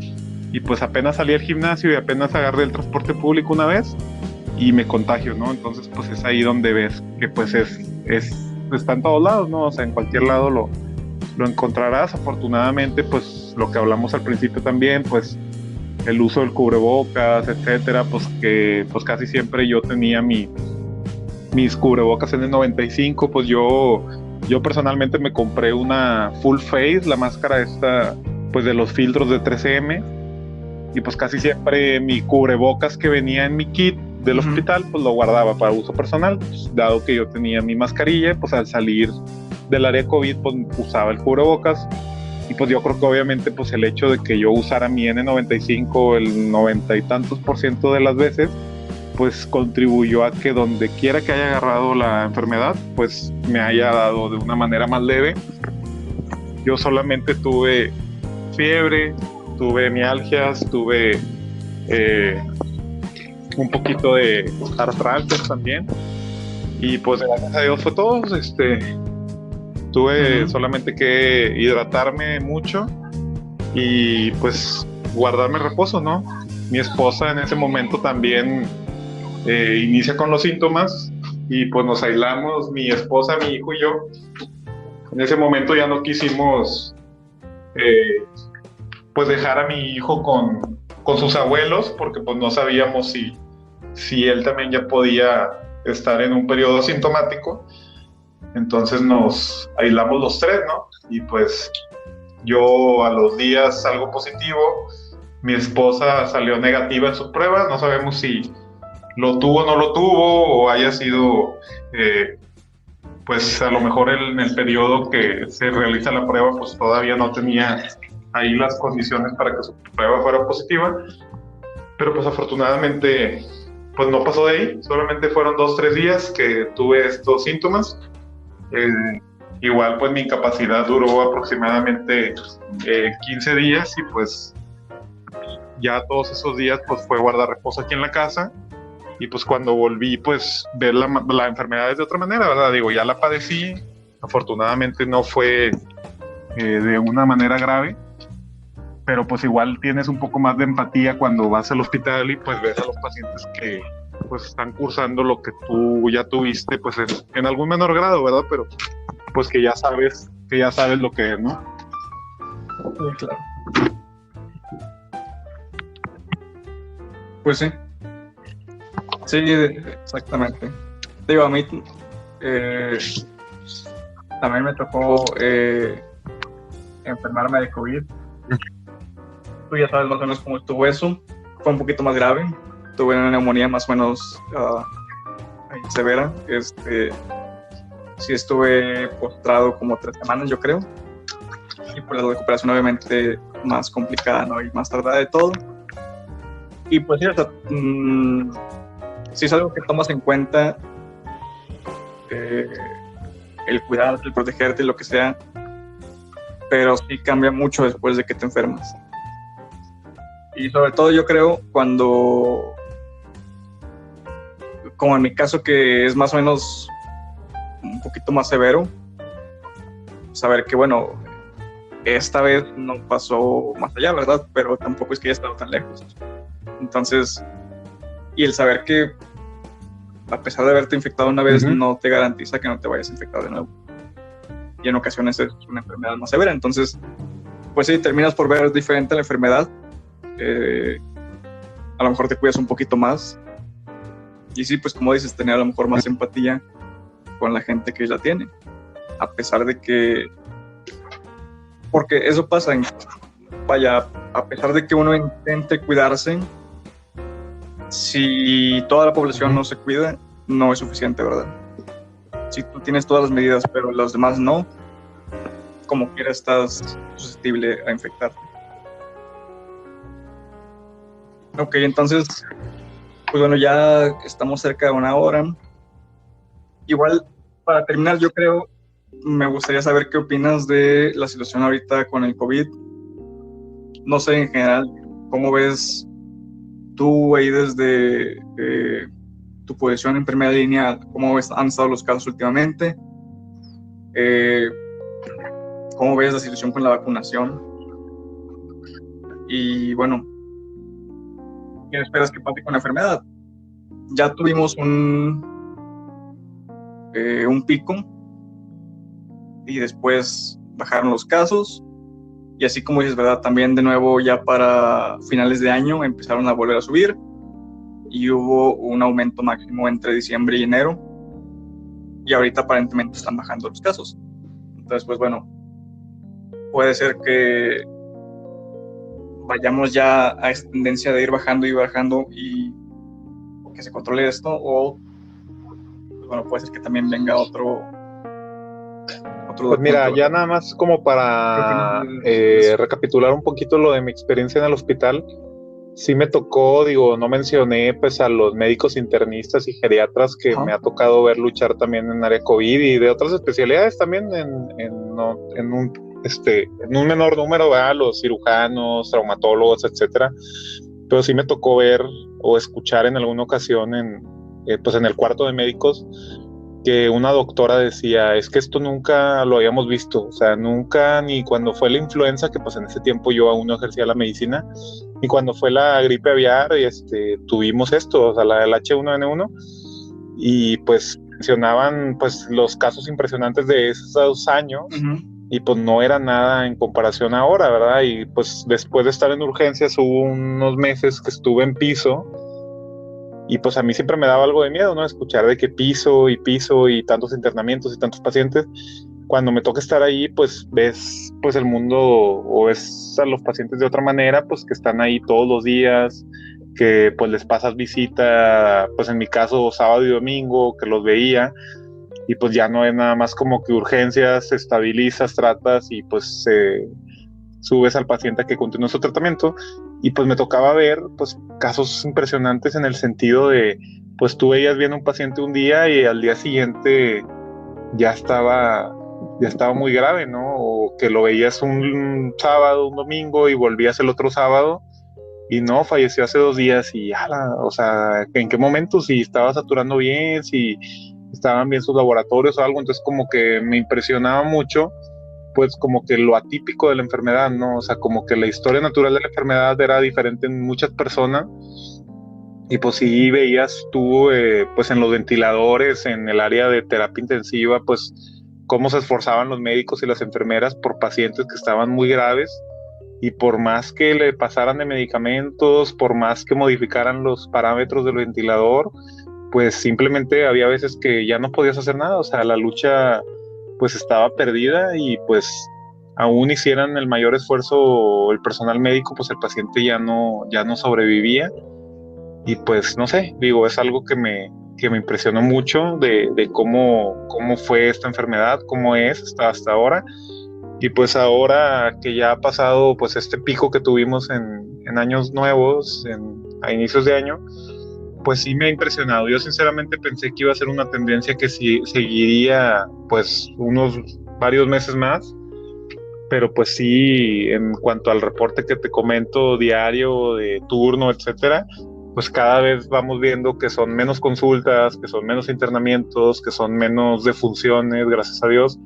y pues apenas salí al gimnasio y apenas agarré el transporte público una vez y me contagio, ¿no? Entonces, pues es ahí donde ves que pues está en todos lados, ¿no? O sea, en cualquier lado lo encontrarás. Afortunadamente, pues lo que hablamos al principio también, pues el uso del cubrebocas, etcétera, pues que pues casi siempre yo tenía mis cubrebocas en el 95, pues yo personalmente me compré una full face, la máscara esta, pues de los filtros de 3M, y pues casi siempre mi cubrebocas que venía en mi kit del hospital, pues lo guardaba para uso personal, pues, dado que yo tenía mi mascarilla, pues al salir del área COVID, pues usaba el cubrebocas. Y pues yo creo que obviamente pues el hecho de que yo usara mi N95 el 90 y tantos % de las veces, pues contribuyó a que donde quiera que haya agarrado la enfermedad, pues me haya dado de una manera más leve. Yo solamente tuve fiebre, tuve mialgias, tuve un poquito de artralgias también, y pues gracias a Dios fue todo. Tuve solamente que hidratarme mucho y pues guardarme reposo, ¿no? Mi esposa en ese momento también inicia con los síntomas, y pues nos aislamos, mi esposa, mi hijo y yo. En ese momento ya no quisimos pues dejar a mi hijo con sus abuelos, porque pues no sabíamos si él también ya podía estar en un periodo asintomático. Entonces nos aislamos los tres, ¿no? Y pues yo a los días salgo positivo, mi esposa salió negativa en su prueba, no sabemos si lo tuvo o no lo tuvo, o haya sido pues a lo mejor en el periodo que se realiza la prueba, pues todavía no tenía ahí las condiciones para que su prueba fuera positiva, pero pues afortunadamente pues no pasó de ahí. Solamente fueron 2-3 días que tuve estos síntomas. Igual pues mi incapacidad duró aproximadamente 15 días, y pues ya todos esos días pues fue guardar reposo aquí en la casa. Y pues cuando volví, pues ver la enfermedad de otra manera, ¿verdad? Digo, ya la padecí, afortunadamente no fue de una manera grave, pero pues igual tienes un poco más de empatía cuando vas al hospital y pues ves a los pacientes que pues están cursando lo que tú ya tuviste, pues en algún menor grado, ¿verdad? Pero pues que ya sabes lo que es, ¿no? Sí, claro. Pues sí. Sí, exactamente. Digo, a mí también me tocó enfermarme de COVID. Tú ya sabes más o menos cómo estuvo eso. Fue un poquito más grave. Tuve una neumonía más o menos severa. Sí estuve postrado como 3 semanas, yo creo. Y pues la recuperación obviamente más complicada, ¿no? Y más tardada de todo. Y pues sí, o sea, sí es algo que tomas en cuenta, el cuidarte, el protegerte, lo que sea, pero sí cambia mucho después de que te enfermas. Y sobre todo yo creo cuando, como en mi caso que es más o menos un poquito más severo, saber que bueno, esta vez no pasó más allá, ¿verdad? Pero tampoco es que haya estado tan lejos. Entonces, y el saber que a pesar de haberte infectado una vez, no te garantiza que no te vayas a infectar de nuevo. Y en ocasiones es una enfermedad más severa. Entonces, pues sí, terminas por ver diferente la enfermedad. A lo mejor te cuidas un poquito más. Y sí, pues como dices, tener a lo mejor más empatía con la gente que la tiene. A pesar de que... Porque eso pasa, vaya, a pesar de que uno intente cuidarse, si toda la población no se cuida, no es suficiente, ¿verdad? Si tú tienes todas las medidas, pero los demás no, como quiera estás susceptible a infectarte. Ok, entonces, pues bueno, ya estamos cerca de una hora. Igual, para terminar, yo creo, me gustaría saber qué opinas de la situación ahorita con el COVID. No sé, en general, ¿cómo ves tú ahí desde tu posición en primera línea? ¿Cómo ves, han estado los casos últimamente? ¿Cómo ves la situación con la vacunación? Y bueno, ¿qué esperas que pase con la enfermedad? Ya tuvimos un pico y después bajaron los casos. Y así como dices, ¿verdad? También de nuevo ya para finales de año empezaron a volver a subir y hubo un aumento máximo entre diciembre y enero y ahorita aparentemente están bajando los casos. Entonces, pues bueno, puede ser que vayamos ya a esta tendencia de ir bajando y que se controle esto, o pues bueno, puede ser que también venga otro pues mira, ya nada más como para recapitular un poquito lo de mi experiencia en el hospital. Sí me tocó, digo, no mencioné pues a los médicos internistas y geriatras que me ha tocado ver luchar también en área COVID y de otras especialidades también en un menor número, ¿verdad? Los cirujanos, traumatólogos, etcétera. Pero sí me tocó ver o escuchar en alguna ocasión pues en el cuarto de médicos que una doctora decía, es que esto nunca lo habíamos visto, o sea, nunca, ni cuando fue la influenza, que pues en ese tiempo yo aún no ejercía la medicina, ni cuando fue la gripe aviar, tuvimos esto, o sea, el H1N1, y pues mencionaban pues los casos impresionantes de esos años, y pues no era nada en comparación ahora, ¿verdad? Y pues después de estar en urgencias hubo unos meses que estuve en piso, y pues a mí siempre me daba algo de miedo, ¿no? Escuchar de que piso y tantos internamientos y tantos pacientes. Cuando me toca estar ahí, pues ves pues el mundo o ves a los pacientes de otra manera, pues que están ahí todos los días, que pues les pasas visita, pues en mi caso sábado y domingo, que los veía, y pues ya no es nada más como que urgencias, estabilizas, tratas y pues subes al paciente a que continúe su tratamiento. Y pues me tocaba ver pues casos impresionantes en el sentido de pues tú veías bien a un paciente un día y al día siguiente ya estaba muy grave, ¿no? O que lo veías un sábado, un domingo y volvías el otro sábado y no, falleció hace 2 días y o sea, ¿en qué momento? Si estaba saturando bien, si estaban bien sus laboratorios o algo. Entonces como que me impresionaba mucho pues como que lo atípico de la enfermedad, ¿no? O sea, como que la historia natural de la enfermedad era diferente en muchas personas y pues sí veías tú pues en los ventiladores, en el área de terapia intensiva, pues cómo se esforzaban los médicos y las enfermeras por pacientes que estaban muy graves y por más que le pasaran de medicamentos, por más que modificaran los parámetros del ventilador, pues simplemente había veces que ya no podías hacer nada, o sea, la lucha pues estaba perdida y pues aún hicieran el mayor esfuerzo el personal médico, pues el paciente ya no sobrevivía. Y pues no sé, digo, es algo que me impresionó mucho de cómo fue esta enfermedad, cómo es hasta ahora. Y pues ahora que ya ha pasado pues este pico que tuvimos en años nuevos, a inicios de año, pues sí me ha impresionado. Yo sinceramente pensé que iba a ser una tendencia que sí seguiría pues unos varios meses más, pero pues sí, en cuanto al reporte que te comento diario de turno, etcétera, pues cada vez vamos viendo que son menos consultas, que son menos internamientos, que son menos defunciones, gracias a Dios.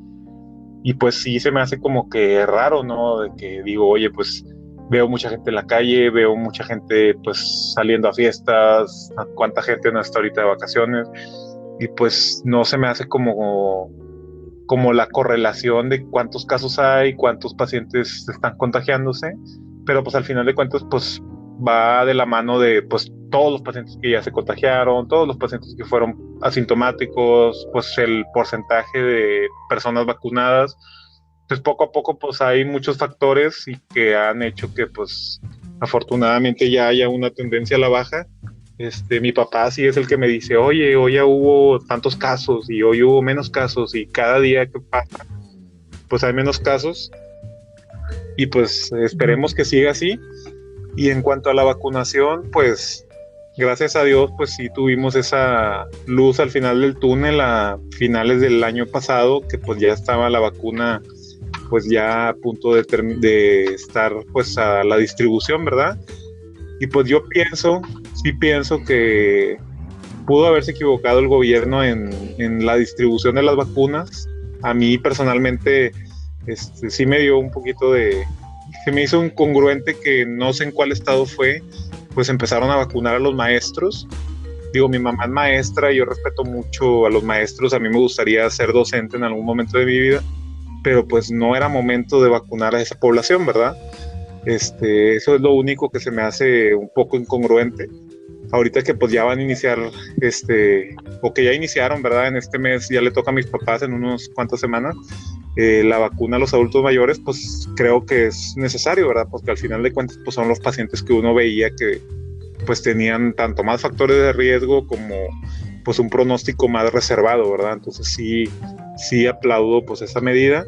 y pues sí se me hace como que raro, ¿no? De que digo, oye, pues veo mucha gente en la calle, veo mucha gente pues saliendo a fiestas, cuánta gente no está ahorita de vacaciones, y pues no se me hace como la correlación de cuántos casos hay, cuántos pacientes están contagiándose, pero pues al final de cuentas pues va de la mano de pues todos los pacientes que ya se contagiaron, todos los pacientes que fueron asintomáticos, pues el porcentaje de personas vacunadas, pues poco a poco pues hay muchos factores y que han hecho que pues afortunadamente ya haya una tendencia a la baja. Mi papá sí es el que me dice, oye, hoy ya hubo tantos casos y hoy hubo menos casos y cada día que pasa pues hay menos casos y pues esperemos que siga así. Y en cuanto a la vacunación, pues gracias a Dios pues sí tuvimos esa luz al final del túnel a finales del año pasado, que pues ya estaba la vacuna pues ya a punto de estar pues a la distribución, ¿verdad? Y pues yo sí pienso que pudo haberse equivocado el gobierno en la distribución de las vacunas. A mí personalmente sí me dio un poquito se me hizo incongruente que no sé en cuál estado fue, pues empezaron a vacunar a los maestros. Digo, mi mamá es maestra y yo respeto mucho a los maestros, a mí me gustaría ser docente en algún momento de mi vida, pero pues no era momento de vacunar a esa población, ¿verdad? Eso es lo único que se me hace un poco incongruente. Ahorita que pues ya van a iniciar, o que ya iniciaron, ¿verdad? En este mes ya le toca a mis papás en unos cuantas semanas, la vacuna a los adultos mayores, pues creo que es necesario, ¿verdad? Porque al final de cuentas pues son los pacientes que uno veía que pues tenían tanto más factores de riesgo como pues un pronóstico más reservado, ¿verdad? Entonces sí aplaudo pues esa medida,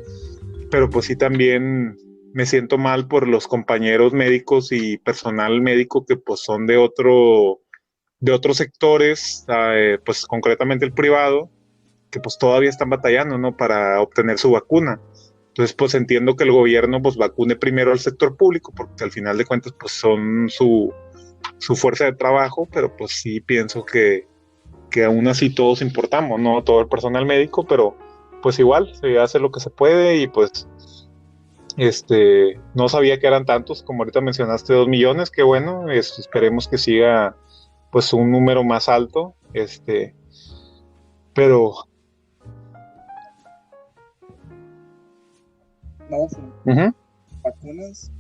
pero pues sí también me siento mal por los compañeros médicos y personal médico que pues son de otros sectores, pues concretamente el privado, que pues todavía están batallando, ¿no? Para obtener su vacuna. Entonces pues entiendo que el gobierno pues vacune primero al sector público, porque al final de cuentas pues son su fuerza de trabajo, pero pues sí pienso que aún así todos importamos, ¿no? Todo el personal médico, pero pues igual se hace lo que se puede y pues no sabía que eran tantos, como ahorita mencionaste, 2 millones, qué bueno, esperemos que siga pues un número más alto, pero... No, sí. Vacunas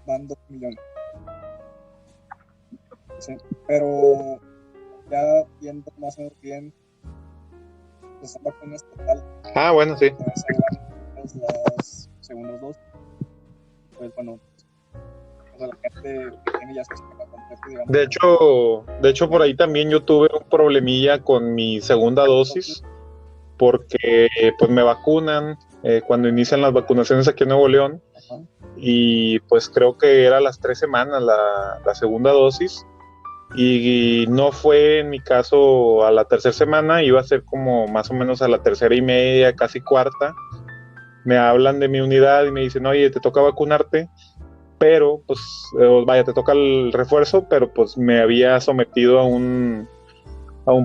van 2 millones. Sí, pero ya viendo más o menos bien, pues son vacunas totales. Ah, bueno, sí. Las segundas dosis, pues bueno, o sea, la gente que tiene ya su esquema completo, digamos. De hecho, por ahí también yo tuve un problemilla con mi segunda dosis, porque pues me vacunan cuando inician las vacunaciones aquí en Nuevo León. Ajá. Y pues creo que era a las 3 semanas la segunda dosis, y no fue en mi caso a la tercera semana, iba a ser como más o menos a la tercera y media, casi cuarta. Me hablan de mi unidad y me dicen, oye, te toca vacunarte, pero pues vaya, te toca el refuerzo, pero pues me había sometido a un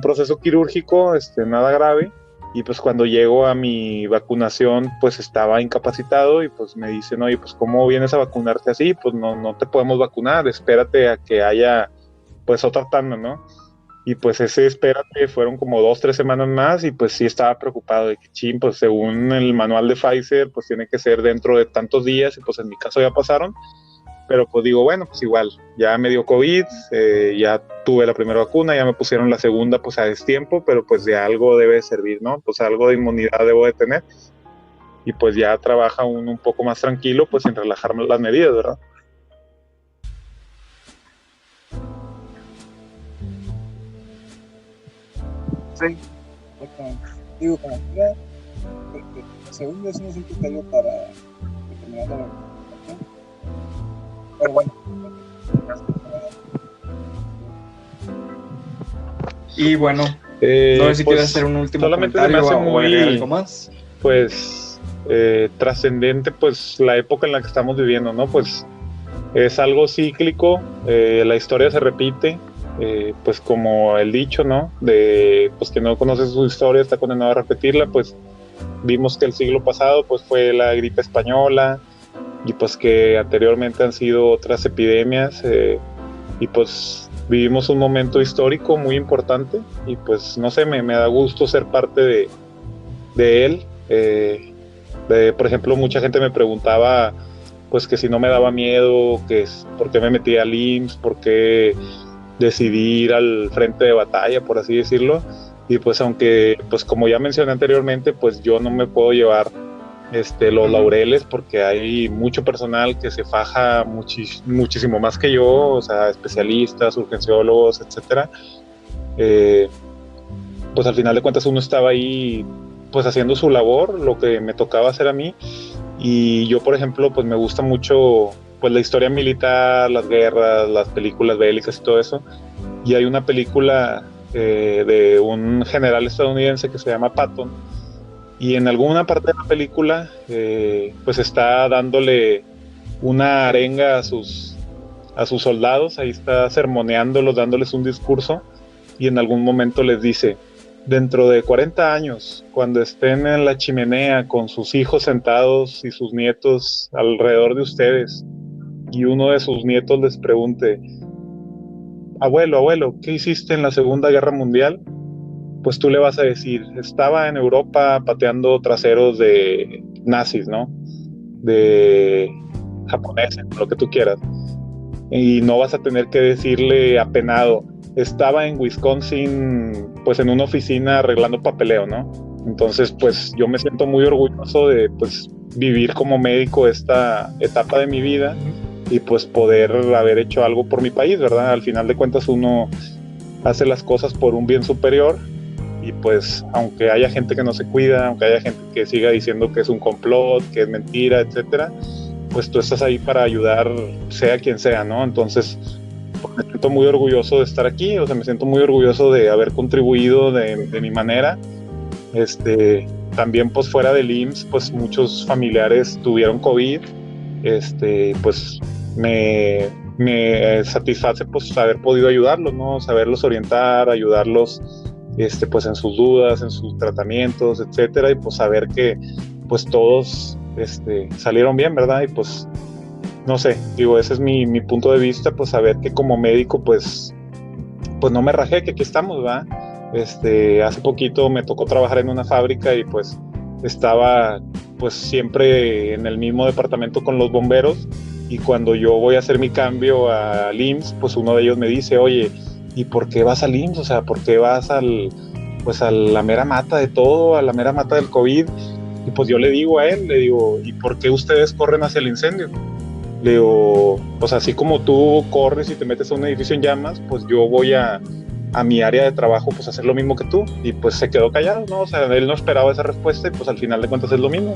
proceso quirúrgico, nada grave, y pues cuando llego a mi vacunación pues estaba incapacitado y pues me dicen, oye, pues ¿cómo vienes a vacunarte así? Pues no te podemos vacunar, espérate a que haya pues otra tanda, ¿no? Y pues ese espérate fueron como 2-3 semanas más, y pues sí estaba preocupado de que pues según el manual de Pfizer pues tiene que ser dentro de tantos días, y pues en mi caso ya pasaron, pero pues digo, bueno, pues igual, ya me dio COVID, ya tuve la primera vacuna, ya me pusieron la segunda pues a destiempo, pero pues de algo debe servir, ¿no? Pues algo de inmunidad debo de tener, y pues ya trabaja uno un poco más tranquilo pues en relajar las medidas, ¿verdad? Sí. Digo, como quiera, porque según yo es un criterio para determinar la vacunación. Pero bueno. Y bueno, no sé si quieres hacer un último comentario o algo más. Pues trascendente pues la época en la que estamos viviendo, ¿no? Pues es algo cíclico, la historia se repite. Pues como el dicho, ¿no? De pues que no conoce su historia está condenado a repetirla, pues vimos que el siglo pasado pues fue la gripe española y pues que anteriormente han sido otras epidemias, y pues vivimos un momento histórico muy importante y pues no sé, me da gusto ser parte de él. Por ejemplo, mucha gente me preguntaba pues que si no me daba miedo, que por qué me metí al IMSS, por qué decidí ir al frente de batalla, por así decirlo. Y pues aunque, pues como ya mencioné anteriormente, pues yo no me puedo llevar los laureles porque hay mucho personal que se faja muchísimo más que yo, o sea, especialistas, urgenciólogos, etcétera. Pues al final de cuentas uno estaba ahí pues haciendo su labor, lo que me tocaba hacer a mí. Y yo, por ejemplo, pues me gusta mucho pues la historia militar, las guerras, las películas bélicas y todo eso. Y hay una película de un general estadounidense que se llama Patton, y en alguna parte de la película pues está dándole una arenga a sus soldados, ahí está sermoneándolos, dándoles un discurso, y en algún momento les dice: dentro de 40 años, cuando estén en la chimenea con sus hijos sentados y sus nietos alrededor de ustedes, y uno de sus nietos les pregunte: abuelo, ¿qué hiciste en la Segunda Guerra Mundial? Pues tú le vas a decir: estaba en Europa pateando traseros de nazis, ¿no? De japoneses, lo que tú quieras. Y no vas a tener que decirle apenado: estaba en Wisconsin, pues en una oficina arreglando papeleo, ¿no? Entonces, pues yo me siento muy orgulloso de pues vivir como médico esta etapa de mi vida y pues poder haber hecho algo por mi país, ¿verdad? Al final de cuentas uno hace las cosas por un bien superior, y pues aunque haya gente que no se cuida, aunque haya gente que siga diciendo que es un complot, que es mentira, etcétera, pues tú estás ahí para ayudar, sea quien sea, ¿no? Entonces pues, me siento muy orgulloso de estar aquí, o sea, me siento muy orgulloso de haber contribuido de mi manera. También pues fuera del IMSS, pues muchos familiares tuvieron COVID, pues me satisface pues haber podido ayudarlos, ¿no? Saberlos orientar, ayudarlos pues en sus dudas, en sus tratamientos, etcétera, y pues saber que pues todos salieron bien, ¿verdad? Y pues no sé, digo, ese es mi punto de vista, pues saber que como médico pues no me rajé, que aquí estamos, ¿verdad? Hace poquito me tocó trabajar en una fábrica y pues estaba pues siempre en el mismo departamento con los bomberos, y cuando yo voy a hacer mi cambio al IMSS, pues uno de ellos me dice: oye, ¿y por qué vas al IMSS? O sea, ¿por qué vas a la mera mata de todo, a la mera mata del COVID? Y pues yo le digo a él, ¿y por qué ustedes corren hacia el incendio? Le digo, pues así como tú corres y te metes a un edificio en llamas, pues yo voy a mi área de trabajo pues hacer lo mismo que tú. Y pues se quedó callado, ¿no? O sea, él no esperaba esa respuesta y pues al final de cuentas es lo mismo.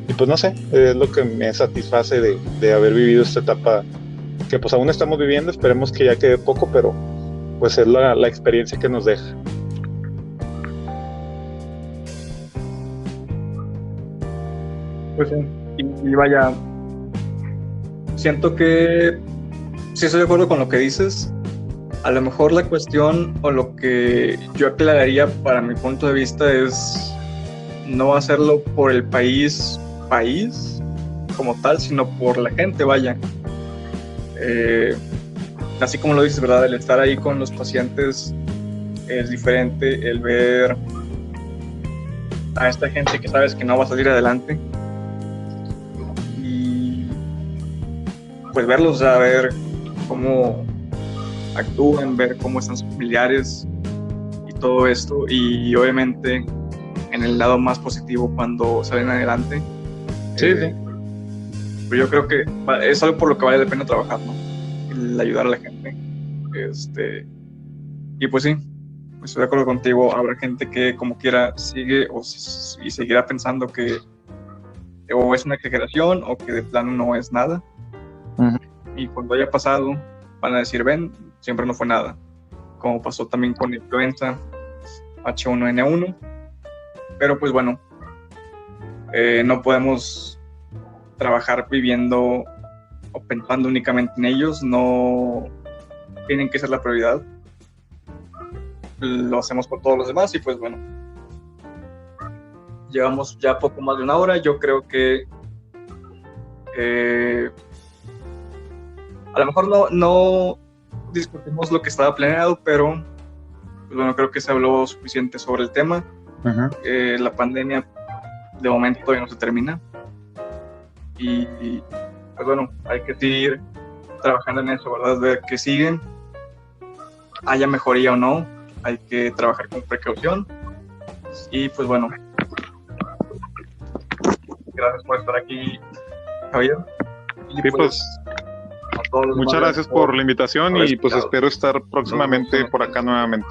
Y pues no sé, es lo que me satisface de haber vivido esta etapa que pues aún estamos viviendo. Esperemos que ya quede poco, pero pues es la experiencia que nos deja. Pues sí, y vaya, siento que sí estoy de acuerdo con lo que dices. A lo mejor la cuestión o lo que yo aclararía para mi punto de vista es no hacerlo por el país como tal, sino por la gente, vaya. Así como lo dices, ¿verdad? El estar ahí con los pacientes es diferente, el ver a esta gente que sabes que no va a salir adelante y pues verlos, a ver cómo actúan, ver cómo están sus familiares y todo esto, y obviamente en el lado más positivo cuando salen adelante. Sí. Pero yo creo que es algo por lo que vale la pena trabajar, ¿no? El ayudar a la gente. Y pues sí, estoy de acuerdo contigo. Habrá gente que como quiera sigue y seguirá pensando que o es una exageración o que de plano no es nada. Uh-huh. Y cuando haya pasado van a decir: ven, siempre no fue nada. Como pasó también con la influenza H1N1. Pero pues bueno, no podemos trabajar viviendo o pensando únicamente en ellos. No tienen que ser la prioridad. Lo hacemos por todos los demás y pues bueno, llevamos ya poco más de una hora. Yo creo que a lo mejor no discutimos lo que estaba planeado, pero pues bueno, creo que se habló suficiente sobre el tema. La pandemia de momento todavía no se termina y pues bueno, hay que seguir trabajando en eso, ¿verdad? Ver qué siguen, haya mejoría o no, hay que trabajar con precaución y pues bueno, gracias por estar aquí, Javier. Y Sí, pues a todos los muchas demás, gracias por la invitación por y pues escuchado. espero estar próximamente Nos vemos. por acá nuevamente.